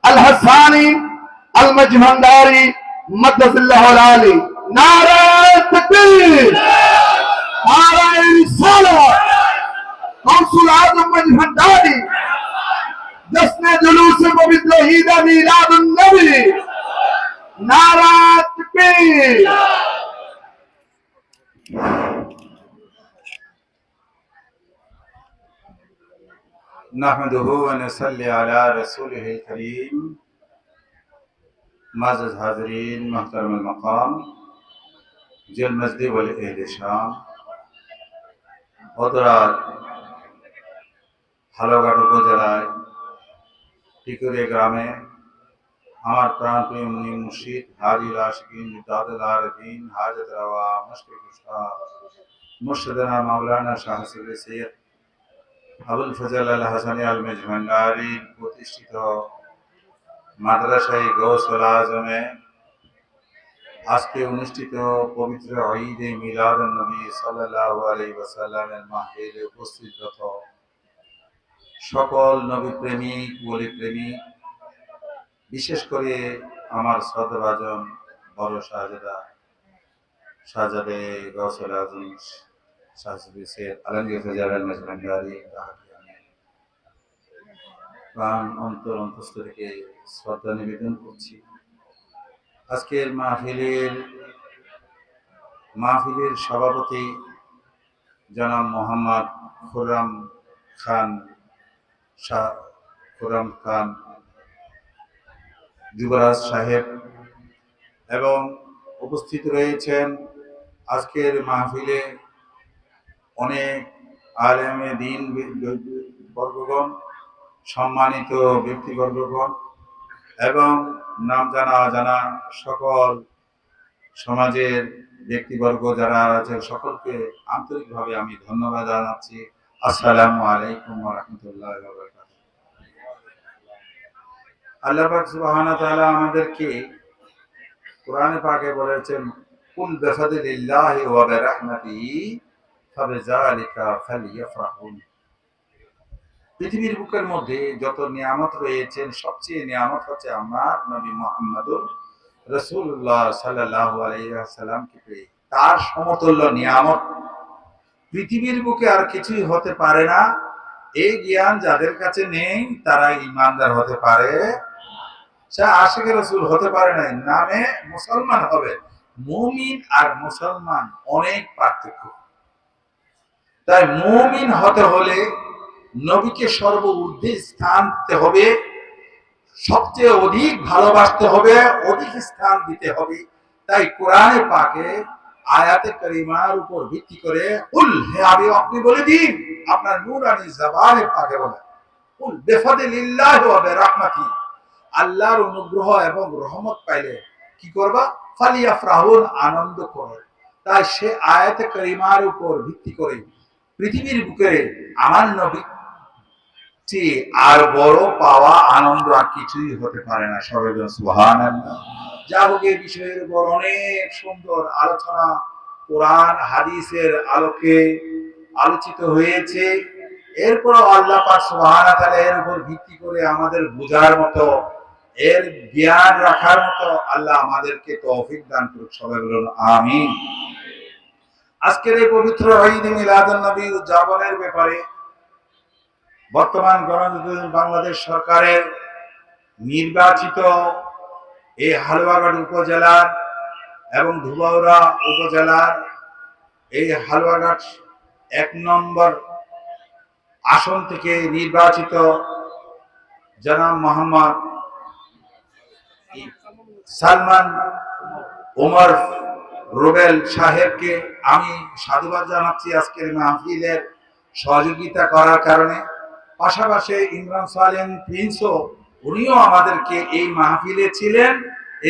अल हसानी अल मजहंदारी मददुल्लाह आली नारा तकबीर नारा रिसालत गौसुल आजम मजहंदारी जश्न जुलूस पवित्र ईद मिलादुन नबी नारा तकबीर नहमदुहु व नसल्ली अला रसूलिहिल करीम माज़िज़ हाज़रीन मोहतरम मकाम जिल मस्जिद वल अहले शाम বদরাত হালঘাট উপজেলায় টিকুরে গ্রামে আমার প্রাণপ্রিয় মুনি মুর্শিদ হাজি আশিকিন মিদাদুল আরফিন হাজত রওয়া মুশকিল কুশা মুর্শিদানা মাওলানা শাহ সুফি সৈয়দ আবুল ফজল আল হাসানী আল মেজভান্ডারী প্রতিষ্ঠিত মাদ্রাসায়ে গৌসুল আজমে আজকে অনুষ্ঠিত পবিত্র ঈদে মিলাদুন নবী সাল্লাল্লাহু আলাইহি ওয়াসাল্লামের মাহফিলে উপস্থিতরত সকল নবী প্রেমিক ওলি প্রেমিক বিশেষ করে আমার শ্রদ্ধাভাজন বড় শাহজাদে গৌসুল আজম শাহ সুফি সৈয়দ আলমগীর ফজল আল মেজভান্ডারী প্রাণ অন্তঃস্থ থেকে শ্রদ্ধা নিবেদন করছি। আজকের মাহফিলের সভাপতি জনাব মোহাম্মদ খুররাম খান যুবরাজ সাহেব এবং উপস্থিত রয়েছেন আজকের মাহফিলে অনেক আলেমে দ্বীন বর্গগণ, সম্মানিত ব্যক্তিবর্গগণ এবং নাম জানা অজানা সকল সমাজের ব্যক্তিবর্গ যারা আছে সকলকে আন্তরিকভাবে আমি ধন্যবাদ জানাচ্ছি। আসসালামু আলাইকুম ওয়া রাহমাতুল্লাহি ওয়া বারাকাতুহু। আল্লাহ পাক সুবহানাহু ওয়া তাআলা আমাদেরকে কোরআনে পাকে বলেছেন কুল বিফাদলিল্লাহি ওয়া বিরাহমাতিহি ফাবিযালিকা ফালইফরাহু। পৃথিবীর বুকের মধ্যে যত নিয়ামত রয়েছেন সবচেয়ে নিয়ামত হচ্ছে আমার নবী মুহাম্মদুর রাসূলুল্লাহ সাল্লাল্লাহু আলাইহি ওয়াসাল্লামকে পেয়ে। তার সমতুল্য নিয়ামত পৃথিবীর বুকে আর কিছুই হতে পারে না। এই জ্ঞান যাদের কাছে নেই তারা ঈমানদার হতে পারে, সে আশিকে রাসূল হতে পারে না, নামে মুসলমান হবে। মুমিন আর মুসলমান অনেক পার্থক্য। তাই মুমিন হতে হলে নবীকে সর্ব ঊর্ধ্বে স্থান দিতে হবে, সবচেয়ে অধিক ভালোবাসতে হবে, অধিক স্থান দিতে হবে। তাই কোরআনে পাকে আয়াতে কারিমার উপর ভিত্তি করে কুল, হে আপনি বলে দিন, আপনার নূরানি জবানে পাকে বলে কুল বিফাদিলিল্লাহি ওয়া বিরাহমাতি, আল্লাহর অনুগ্রহ এবং রহমত পাইলে কি করবা? ফালিয়াফরাহুন, আনন্দ করো। তাই সে আয়াতে কারিমার উপর ভিত্তি করে পৃথিবীর বুকে আমার নবী আর বড় পাওয়া আনন্দ আর কিছুই হতে পারে না। সবাই সুবহানাল্লাহ। যা হোক, এই বিষয়ের উপর অনেক সুন্দর আলোচনা কোরআন হাদিসের আলোকে আলোচিত হয়েছে। এরপর আল্লাহ পাক সুবহানাহু ওয়া তাআলা এর উপর ভিত্তি করে আমাদের বোঝার মতো, এর জ্ঞান রাখার মতো আল্লাহ আমাদেরকে তৌফিক দান করুক। সবাই বলুন আমিন। আজকের এই পবিত্র ঈদ মিলাদুন নবী উদযাপনের ব্যাপারে বর্তমান গণতন্ত্র বাংলাদেশ সরকারের নির্বাচিত এই হালুয়াঘাট উপজেলার এবং ধুবাউড়া উপজেলার এই হালুয়াঘাট 1 নম্বর আসন থেকে নির্বাচিত জনাব মোহাম্মদ সালমান ওমর রুবেল সাহেবকে আমি সাধুবাদ জানাচ্ছি আজকের মাহফিলের সহযোগিতা করার কারণে। পাশাপাশি ইমরান সালেম প্রিন্সও, উনিও আমাদেরকে এই মাহফিলে ছিলেন,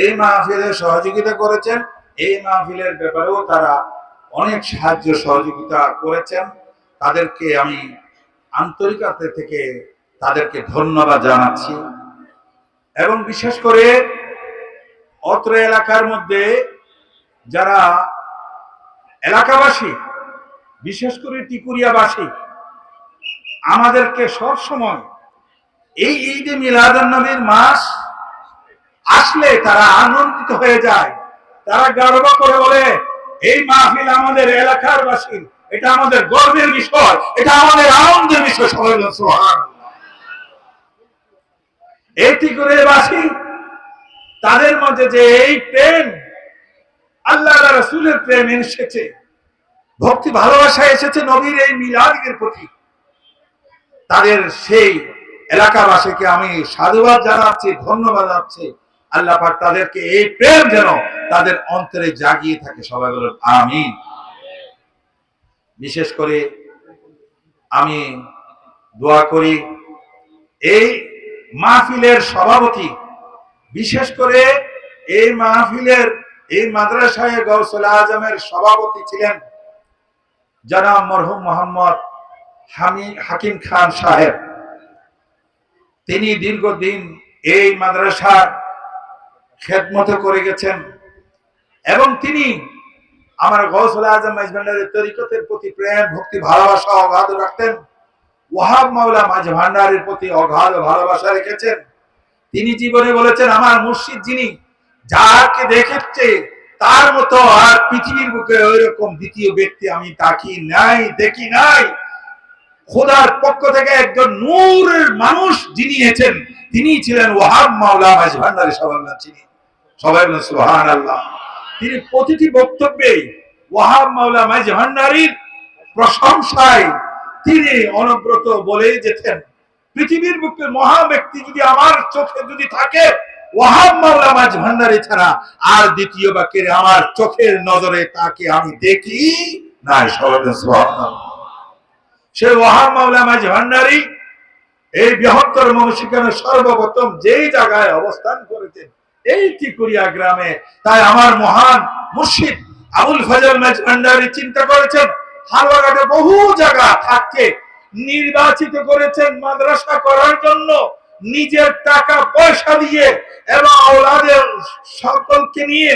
এই মাহফিলে সহযোগিতা করেছেন। এই মাহফিলের ব্যাপারেও তারা অনেক সাহায্য সহযোগিতা করেছেন। তাদেরকে আমি আন্তরিকতা থেকে তাদেরকে ধন্যবাদ জানাচ্ছি। এবং বিশেষ করে অত্র এলাকার মধ্যে যারা এলাকাবাসী, বিশেষ করে টিকুরিয়াবাসী, আমাদেরকে সব সময় এই ঈদে মিলাদুন নবীর মাস আসলে তারা আনন্দিত হয়ে যায়। তারা গর্ব করে বলে, এই মাহফিল আমাদের এলাকার বাসী, এটা আমাদের গর্বের বিষয়, এটা আমাদের আনন্দের বিষয়। সবাই বলুন সুবহানাল্লাহ। এই টিকুরিয়াবাসী, তাদের মধ্যে যে এই প্রেম, আল্লাহ রাসূলের প্রেম এসেছে, ভক্তি ভালোবাসা এসেছে নবীর এই মিলাদের প্রতি, তাদের সেই এলাকাবাসীকে আমি সাধুবাদ জানাচ্ছি, ধন্যবাদ জানাচ্ছি। আল্লাহ পাক তাদেরকে এই প্রেম যেন তাদের অন্তরে জাগিয়ে থাকে। সবাই বলুন আমিন। বিশেষ করে আমি দোয়া করি এই মাহফিলের সভাপতি, বিশেষ করে এই মাহফিলের এই মাদ্রাসায় গাউসুল আজমের সভাপতি ছিলেন জনাব মরহুম মোহাম্মদ হাকিম খান সাহেব। তিনি দীর্ঘদিন এই মাদ্রাসার খেদমত করে গেছেন এবং তিনি আমার গাউসুল আজম মাঝভান্ডারের তরিকতের প্রতি প্রেম, ভক্তি, ভালোবাসা অগাধ রাখতেন। ওয়াহাব মাওলা মাঝভান্ডারের প্রতি অগাধ ভালোবাসা রেখেছেন। তিনি জীবনে বলেছেন, আমার মুর্শিদ যিনি, যাকে দেখেছে তার মতো আর পৃথিবীর বুকে ওইরকম দ্বিতীয় ব্যক্তি আমি দেখি নাই। খোদার পক্ষ থেকে একজন নূরের মানুষ যিনি এসেছেন, তিনি ছিলেন ওয়াহাব মাওলা মাঝভান্ডারী। সবাই বলেন সুবহানাল্লাহ। তিনি প্রতিটি বক্তব্যে ওয়াহাব মাওলা মাঝভান্ডারীর প্রশংসায় তিনি অনবরত বলে যেতেন, পৃথিবীর বুকে মহা ব্যক্তি যদি আমার চোখে যদি থাকে, ওয়াহাব মাওলা মাঝভান্ডারী ছাড়া আর দ্বিতীয় বাক্যের আমার চোখের নজরে তাকে আমি দেখি নাই। সবাই বলেন সুবহানাল্লাহ। সে ওয়াহাব মাওলা মাঝভান্ডারী এই বৃহত্তর মৌসিকানের সর্বপ্রথম যেই জায়গায় অবস্থান করেছেন, এই টিকুরিয়া গ্রামে। তাই আমার মহান মুর্শিদ আবুল ফজল মাঝভান্ডারী চিন্তা করেছেন, হালুয়াঘাটে বহু জায়গা থাকতে নির্বাচিত করেছেন মাদ্রাসা করার জন্য, নিজের টাকা পয়সা দিয়ে এবং আওলাদের সকলকে নিয়ে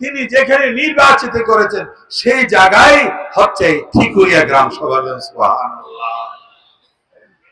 তিনি যেখানে নির্বাচিত করেছেন সেই জায়গায় হচ্ছে টিকুরিয়া গ্রাম। সবাই বলেন সুবহানাল্লাহ।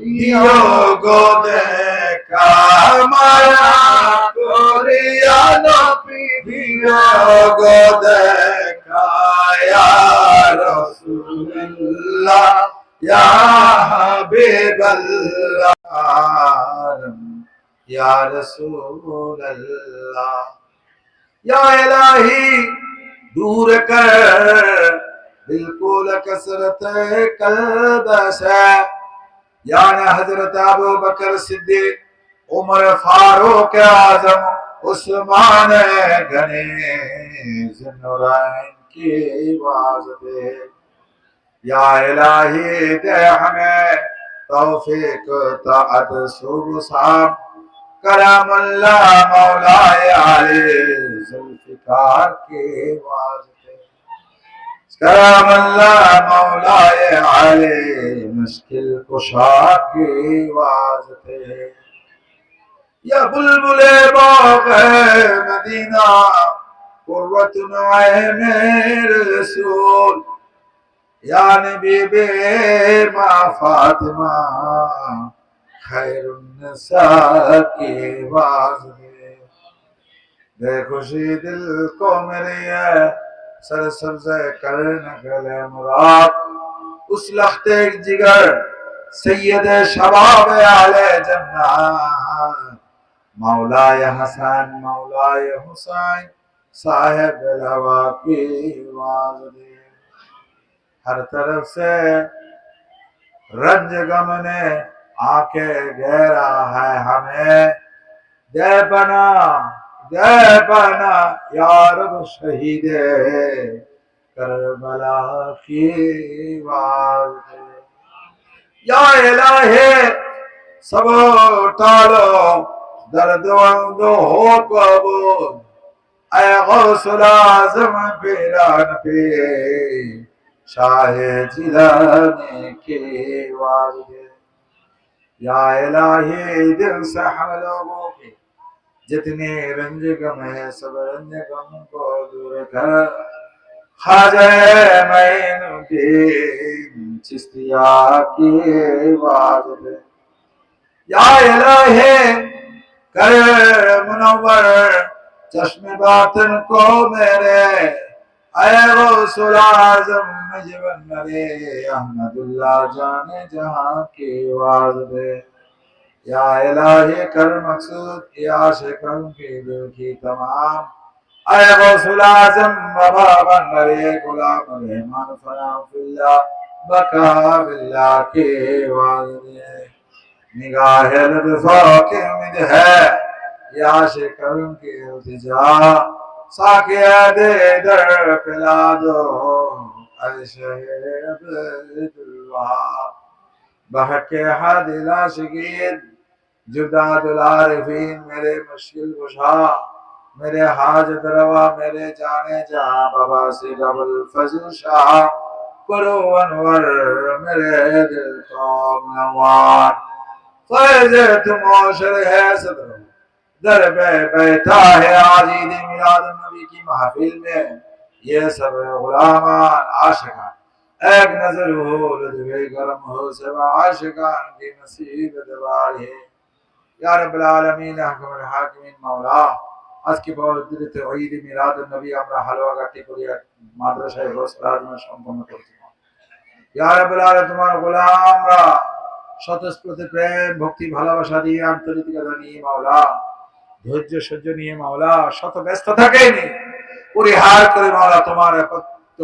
দিও গো দেখা মায়া করিয়া নবী দিও গো দেখা ইয়া রাসূলুল্লাহ ইয়া হাবিবাল্লাহ ইয়া রাসূলুল্লাহ या इलाही दूर कर बिल्कुल कसरत कल्बस यानी हजरत अबू बकर सिद्दीक उमर फारूक आजम उस्मान गने ज़ुन्नूरैन की वास्ते या इलाही दे हमें तौफीक ताअत सुबह शाम करमुल्लाह मौलाए आले जुल्फिकार के वास्ते करमुल्लाह मौलाए आले मुश्किल कुशा के वास्ते या बुलबुले बाग़ मदीना कुर्रतुन ऐने रसूल या नबी बे मा फातिमा खैरुन्निसा के वास्ते दे खुशी दिल को मेरे सर सब्ज़ करने गले मुराद उस लख्ते जिगर सैयद शबाब आले जन्नत मौलाए हसन मौलाए हुसैन साहिब लवा की वास्ते हर तरफ से रंज गम ने आके घेरा है हमें दे बना यारब शहीदे करबला की वास्ते या इलाहे सब टालो दर्द दो हो कबूल ऐ गौसुल आज़म पीरान पे शाहे जिलाने के वास्ते या इलाही दिल से हम लोगों के जितने रंज गम है सब रंज गम को दूर कर ख्वाजा मोइनुद्दीन चिश्तिया की वास्ते या इलाही कर मुनव्वर चश्मे बातिन को मेरे ऐ गौसुल आज़म जीवन मेरे अहमदुल्लाह जाने जहां के वास्ते या इलाही कर मकसूद या आशिक़ों के दिल की तमाम ऐ गौसुल आज़म बाबा बन मेरे गुलाम रहमान फना फिल्लाह बका बिल्लाह के वास्ते निगाह लुत्फ़ो की उम्मीद है या आशिक़ों की इल्तिजा साक़िया दे दर पिला दो बहके हादिल आशिकीन जुदादुल आरिफीन मेरे मुश्किल कुशा मेरे हाजत रवा मेरे जाने जहां बाबा से डबल फजल शाह करो अनवर मेरे दिल को नवार फैज़ तुमोशर है सदर दर पे बैठा है आज ईद मिलाद नबी की महफिल में ये सब गुलामान आशिकान एक नजर हो लुत्फ़े करम हो सब आशिकान की नसीब दवार है या रब्बुल आलमीन अहकमुल हाकिमीन मौला आज की पवित्र ईद मिलाद नबी আমরা হালুয়া কাটি করে মাদ্রাসায় গোসলাজমে সম্পন্ন করছি या रब्बुल आलमीन তোমার গোলামরা স্বতঃস্ফূর্ত প্রেম ভক্তি ভালোবাসা দিয়ে আন্তরিকতা নিয়ে মাওলা ধৈর্য সহ্য নিয়ে মাওলা শত ব্যস্ত থাকেনি পরিহার করে মাওলা তোমার একত্র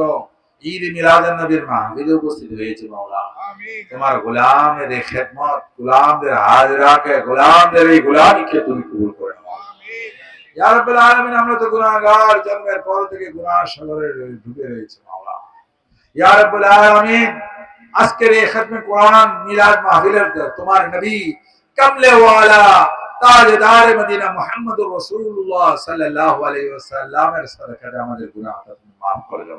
ঈদ মিলাদুন নবীর মাহফিলে উপস্থিত হয়েছে মাওলা তোমার গোলামের এই খেদমত গোলামদের হাজিরাকে গোলামদের এই গোলামিকে তুমি কবুল করে নাও ইয়া রাব্বুল আলামিন আমরা তো গুনাহগার জন্মের পর থেকে গুনাহ সাগরে ডুবে রয়েছে মাওলা ইয়া রাব্বুল আলামিন আজকের এই খেদমে কোরআন মিলাদ মাহফিলের তোমার নবী কামলে ওয়ালা তাজদার মদিনা মুহাম্মদুর রাসূলুল্লাহ সাল্লাল্লাহু আলাইহি ওয়াসাল্লামের সাদাকাতে আমাদের গুনাহটা তুমি maaf করে দাও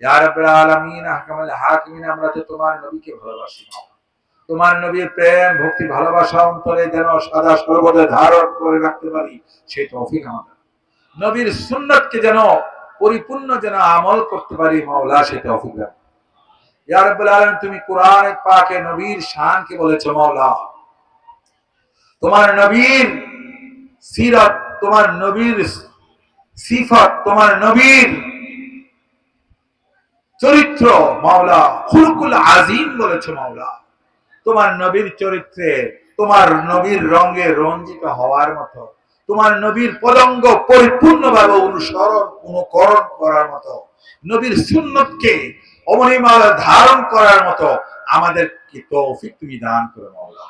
ইয়া রাব্বুল আলামিন আহকামুল হাকিমিন আমরা তো তোমার নবীকে ভালোবাসি তোমার নবীর প্রেম ভক্তি ভালোবাসা অন্তরে যেন সদা সর্বদা ধারণ করে রাখতে পারি সেই তৌফিক আমাদের নবীর সুন্নাতকে যেন পরিপূর্ণ যেন আমল করতে পারি মাওলা সেই তৌফিক দাও ইয়া রাব্বুল আলামিন তুমি কোরআনে পাকে নবীর শানকে বলেছো মাওলা, তোমার নবীর সিরাত, তোমার নবীর সিফাত, তোমার নবীর চরিত্র মাওলা খুলকুল আজিম বলেছো মাওলা। তোমার নবীর চরিত্রে, তোমার নবীর রঙে রঞ্জিত হওয়ার মতো, তোমার নবীর পদঙ্গ পরিপূর্ণভাবে অনুকরণ করার মতো, নবীর সুন্নতকে অমনি মাওলা ধারণ করার মতো আমাদের কি তৌফিক তুমি দান করো মাওলা।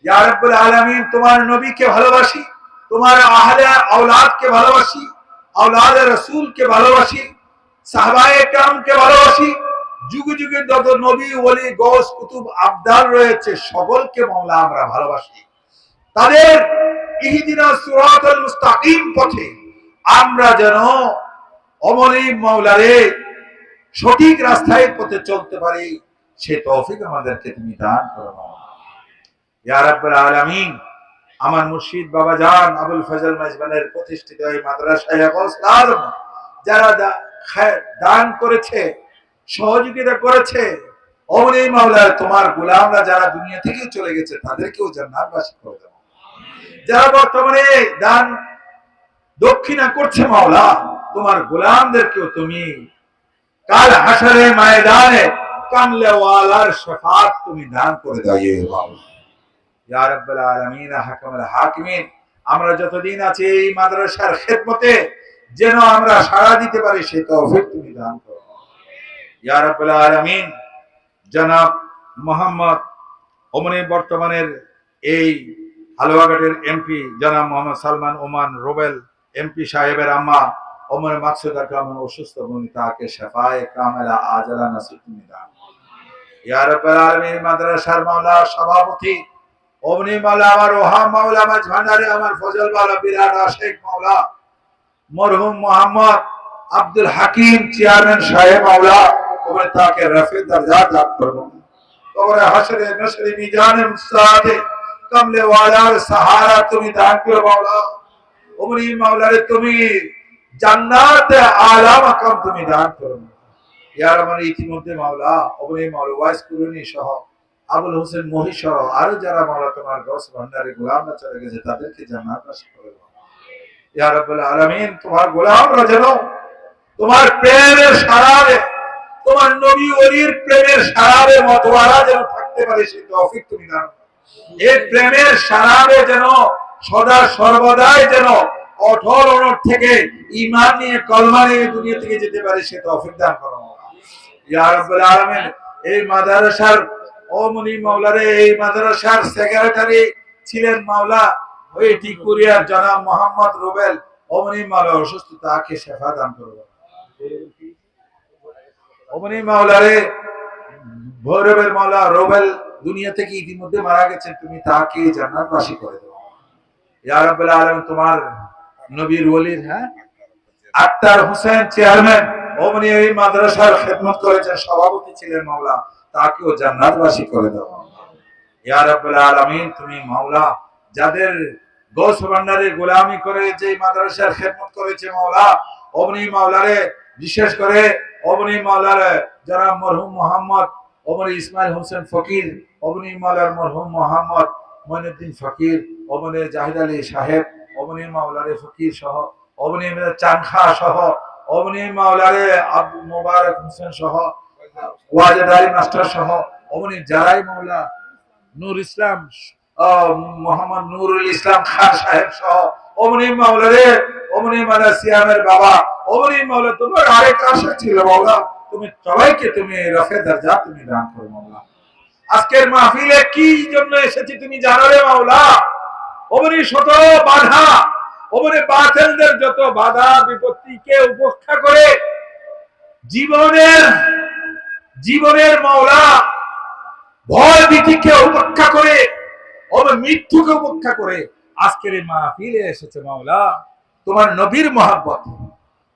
ইয়া রাব্বুল আলামিন, তোমার নবীকে ভালোবাসি, তোমার আহলে আওলাদকে ভালোবাসি, আওলাদে রাসূলকে ভালোবাসি, সাহাবায়ে কেরামকে ভালোবাসি, যুগে যুগে যত নবী ওলি গৌস কুতুব আবদাল রয়েছে সকলকে মাওলা আমরা ভালোবাসি। তাদের ইহদিনাস সিরাতাল মুস্তাকিম পথে আমরা যেন অমনি মাওলারে সঠিক রাস্তায় পথে চলতে পারি, সে তৌফিক আমাদেরকে তুমি দান করো মাওলা। ইয়া রাব্বুল আলামিন, আমার মুর্শিদ বাবা জান আবুল ফজল মাইজবানের প্রতিষ্ঠিত এই মাদ্রাসায়ে গাউসুল আজম যারা দান করেছে, সহযোগিতা করেছে, অমনি মাওলা তোমার গোলামরা যারা দুনিয়া থেকে চলে গেছে তাদেরকেও জান্নাতবাসী করে দাও। যারা বর্তমানে দান দক্ষিণা করছে মাওলা, তোমার গোলামদেরকেও তুমি কাল হাসরে ময়দানে কামলেওয়ালার শাফাত তুমি দান করে দাও মাওলা। ইয়া রাব্বুল আলামিন, হাকামুল হাকিমিন, আমরা যতদিন আছি এই মাদ্রাসার খেদমতে যেন আমরা সাড়া দিতে পারি সেই তৌফিক তুমি দান করো। ইয়া রাব্বুল আলামিন, জনাব মোহাম্মদ ওমনি বর্তমানের এই হালুয়াঘাটের এমপি জনাব মোহাম্মদ সালমান ওমান রোবেল এমপি সাহেবের আম্মা ওমর মাকসুদা কামন অসুস্থ বনি, তাকে শাফায়ে কামেলা আজলা নসিব তুমি দান। ইয়া রাব্বুল আলামিন, মাদ্রাসার মাওলা সভাপতি ওমনি মাওলা আমার ওহা মাওলা মাঝ ভান্ডারে আমার ফজল বালা বিরাট আশিক মাওলা মরহুম মোহাম্মদ আব্দুল হাকিম চেয়ারম্যান সাহেব মাওলা, ওমনি তাকে রফি দরজাত দান করো। কবরে হাসরে নসরে মিজানে মুসাদে কামলে ওয়ালার সাহারা তুমি দান করো মাওলা। ওমনি মাওলারে তুমি জান্নাতে আলা মাকাম তুমি দান করো। ইয়া রহমান, ইতিমধ্যে মাওলা ওমনি মাওলা ওয়াইস কুরুনি সহ আবুল হোসেন মহি সহ আরো যারা মাওলা তোমার গাউস ভান্ডারে গোলামরা চলে গেছে তাদেরকে জান্নাতবাসী করে দাও। ইয়া রাব্বুল আলামিন, তোমার গোলামরা যেন তোমার প্রেমের সারারে, তোমার নবী ওলির প্রেমের সারারে মতওয়ারা যেন থাকতে পারে সেই তৌফিক তুমি দান। এই প্রেমের সারারে যেন সদা সর্বদাই যেন অঠল অনড় থেকে ঈমান নিয়ে কলমা নিয়ে দুনিয়া থেকে যেতে পারে সেই তৌফিক দান করো। ইয়া রাব্বুল আলামিন, এই মাদ্রাসার ওমনি মাওলারে, এই মাদ্রাসার সেক্রেটারি ছিলেন মাওলা ওই টিকুরিয়ার জনাব মোহাম্মদ রুবেল, ওমনি মাওলা অসুস্থ, তাকে শেফা দান করো। ওমনি মাওলারে ভৈরবের মাওলা রুবেল দুনিয়া থেকে ইতিমধ্যে মারা গেছেন, তুমি তাকে জান্নাতবাসী করে দাও। ইয়া রাব্বুল আলামিন, তোমার নবীর ওলির আক্তার হোসেন চেয়ারম্যান ওমনি এই মাদ্রাসার খেদমত করেছেন, সভাপতি ছিলেন মাওলা, তাকেও জান্নাতবাসী করে দাও। ইয়া রাব্বুল আলামিন, তুমি মাওলা যাদের গৌস ভান্ডারে গোলামি করে যে মাদ্রাসার খেদমত করেছে মাওলা, ওমনি মাওলারে বিশেষ করে ওমনি মাওলারে যারা মরহুম মোহাম্মদ ওমনি ইসমাইল হোসেন ফকির, ওমনি মাওলার মরহুম মোহাম্মদ মঈনুদ্দিন ফকির, ওমনি জাহিদ আলী সাহেব, ওমনি মাওলারে ফকির সহ, ওমনি চানখা সহ, ওমনি মাওলারে আব্দুল মোবারক হোসেন সহ, ওয়াজেদ আলী মাস্টার সহ, ওমনি যারাই মাওলা নূর ইসলাম মোহাম্মদ নুরুল ইসলাম খান সাহেব সহ, ওমনি মাওলারে ওমনি মাওলা সিয়ামের বাবা, ওমনি মাওলা তোমার আরেক আশা ছিল মাওলা, তুমি সবাইকে তুমি রফে দরজা তুমি দান করো মাওলা। আজকের মাহফিলে কি জন্য এসেছি তুমি জানো রে মাওলা। ওমনি শত বাধা, ওমনি বাতিলদের যত বাধা বিপত্তিকে উপেক্ষা করে জীবনের মাওলা ভয় ভীতিকে উপেক্ষা করে, মৃত্যুকে উপেক্ষা করে আজকের এই মাহফিলে এসেছে মাওলা। তোমার নবীর মহব্বত,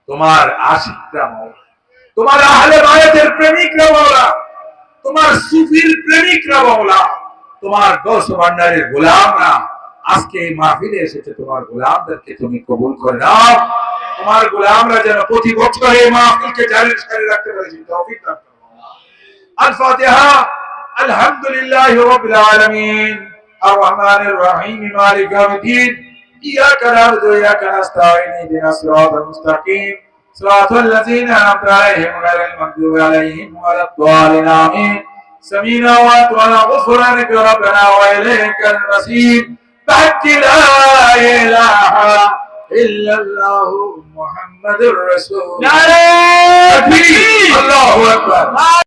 তোমার আশিকরা মাওলা, তোমার আহলে বায়াতের প্রেমিকরা মাওলা, তোমার সুফির প্রেমিকরা মাওলা, তোমার গৌস ভান্ডারের গোলামরা আজকে এই মাহফিলে এসেছে। তোমার গোলামদেরকে তুমি কবুল করে নাও। তোমার গোলামরা যেন প্রতি বছর এই মাহফিলকে জারি রাখতে পারে তৌফিক দান করো। الفاتحة. الحمد لله رب العالمين الرحمن الرحيم مالك يوم الدين إياك نعبد وإياك نستعين اهدنا الصراط المستقيم صراط الذين أنعمت عليهم غير المغضوب عليهم ولا الضالين آمين. سمينا وأطعنا غفرانك ربنا وإليك المصير بحق لا إله إلا الله محمد رسول الله. الله أكبر.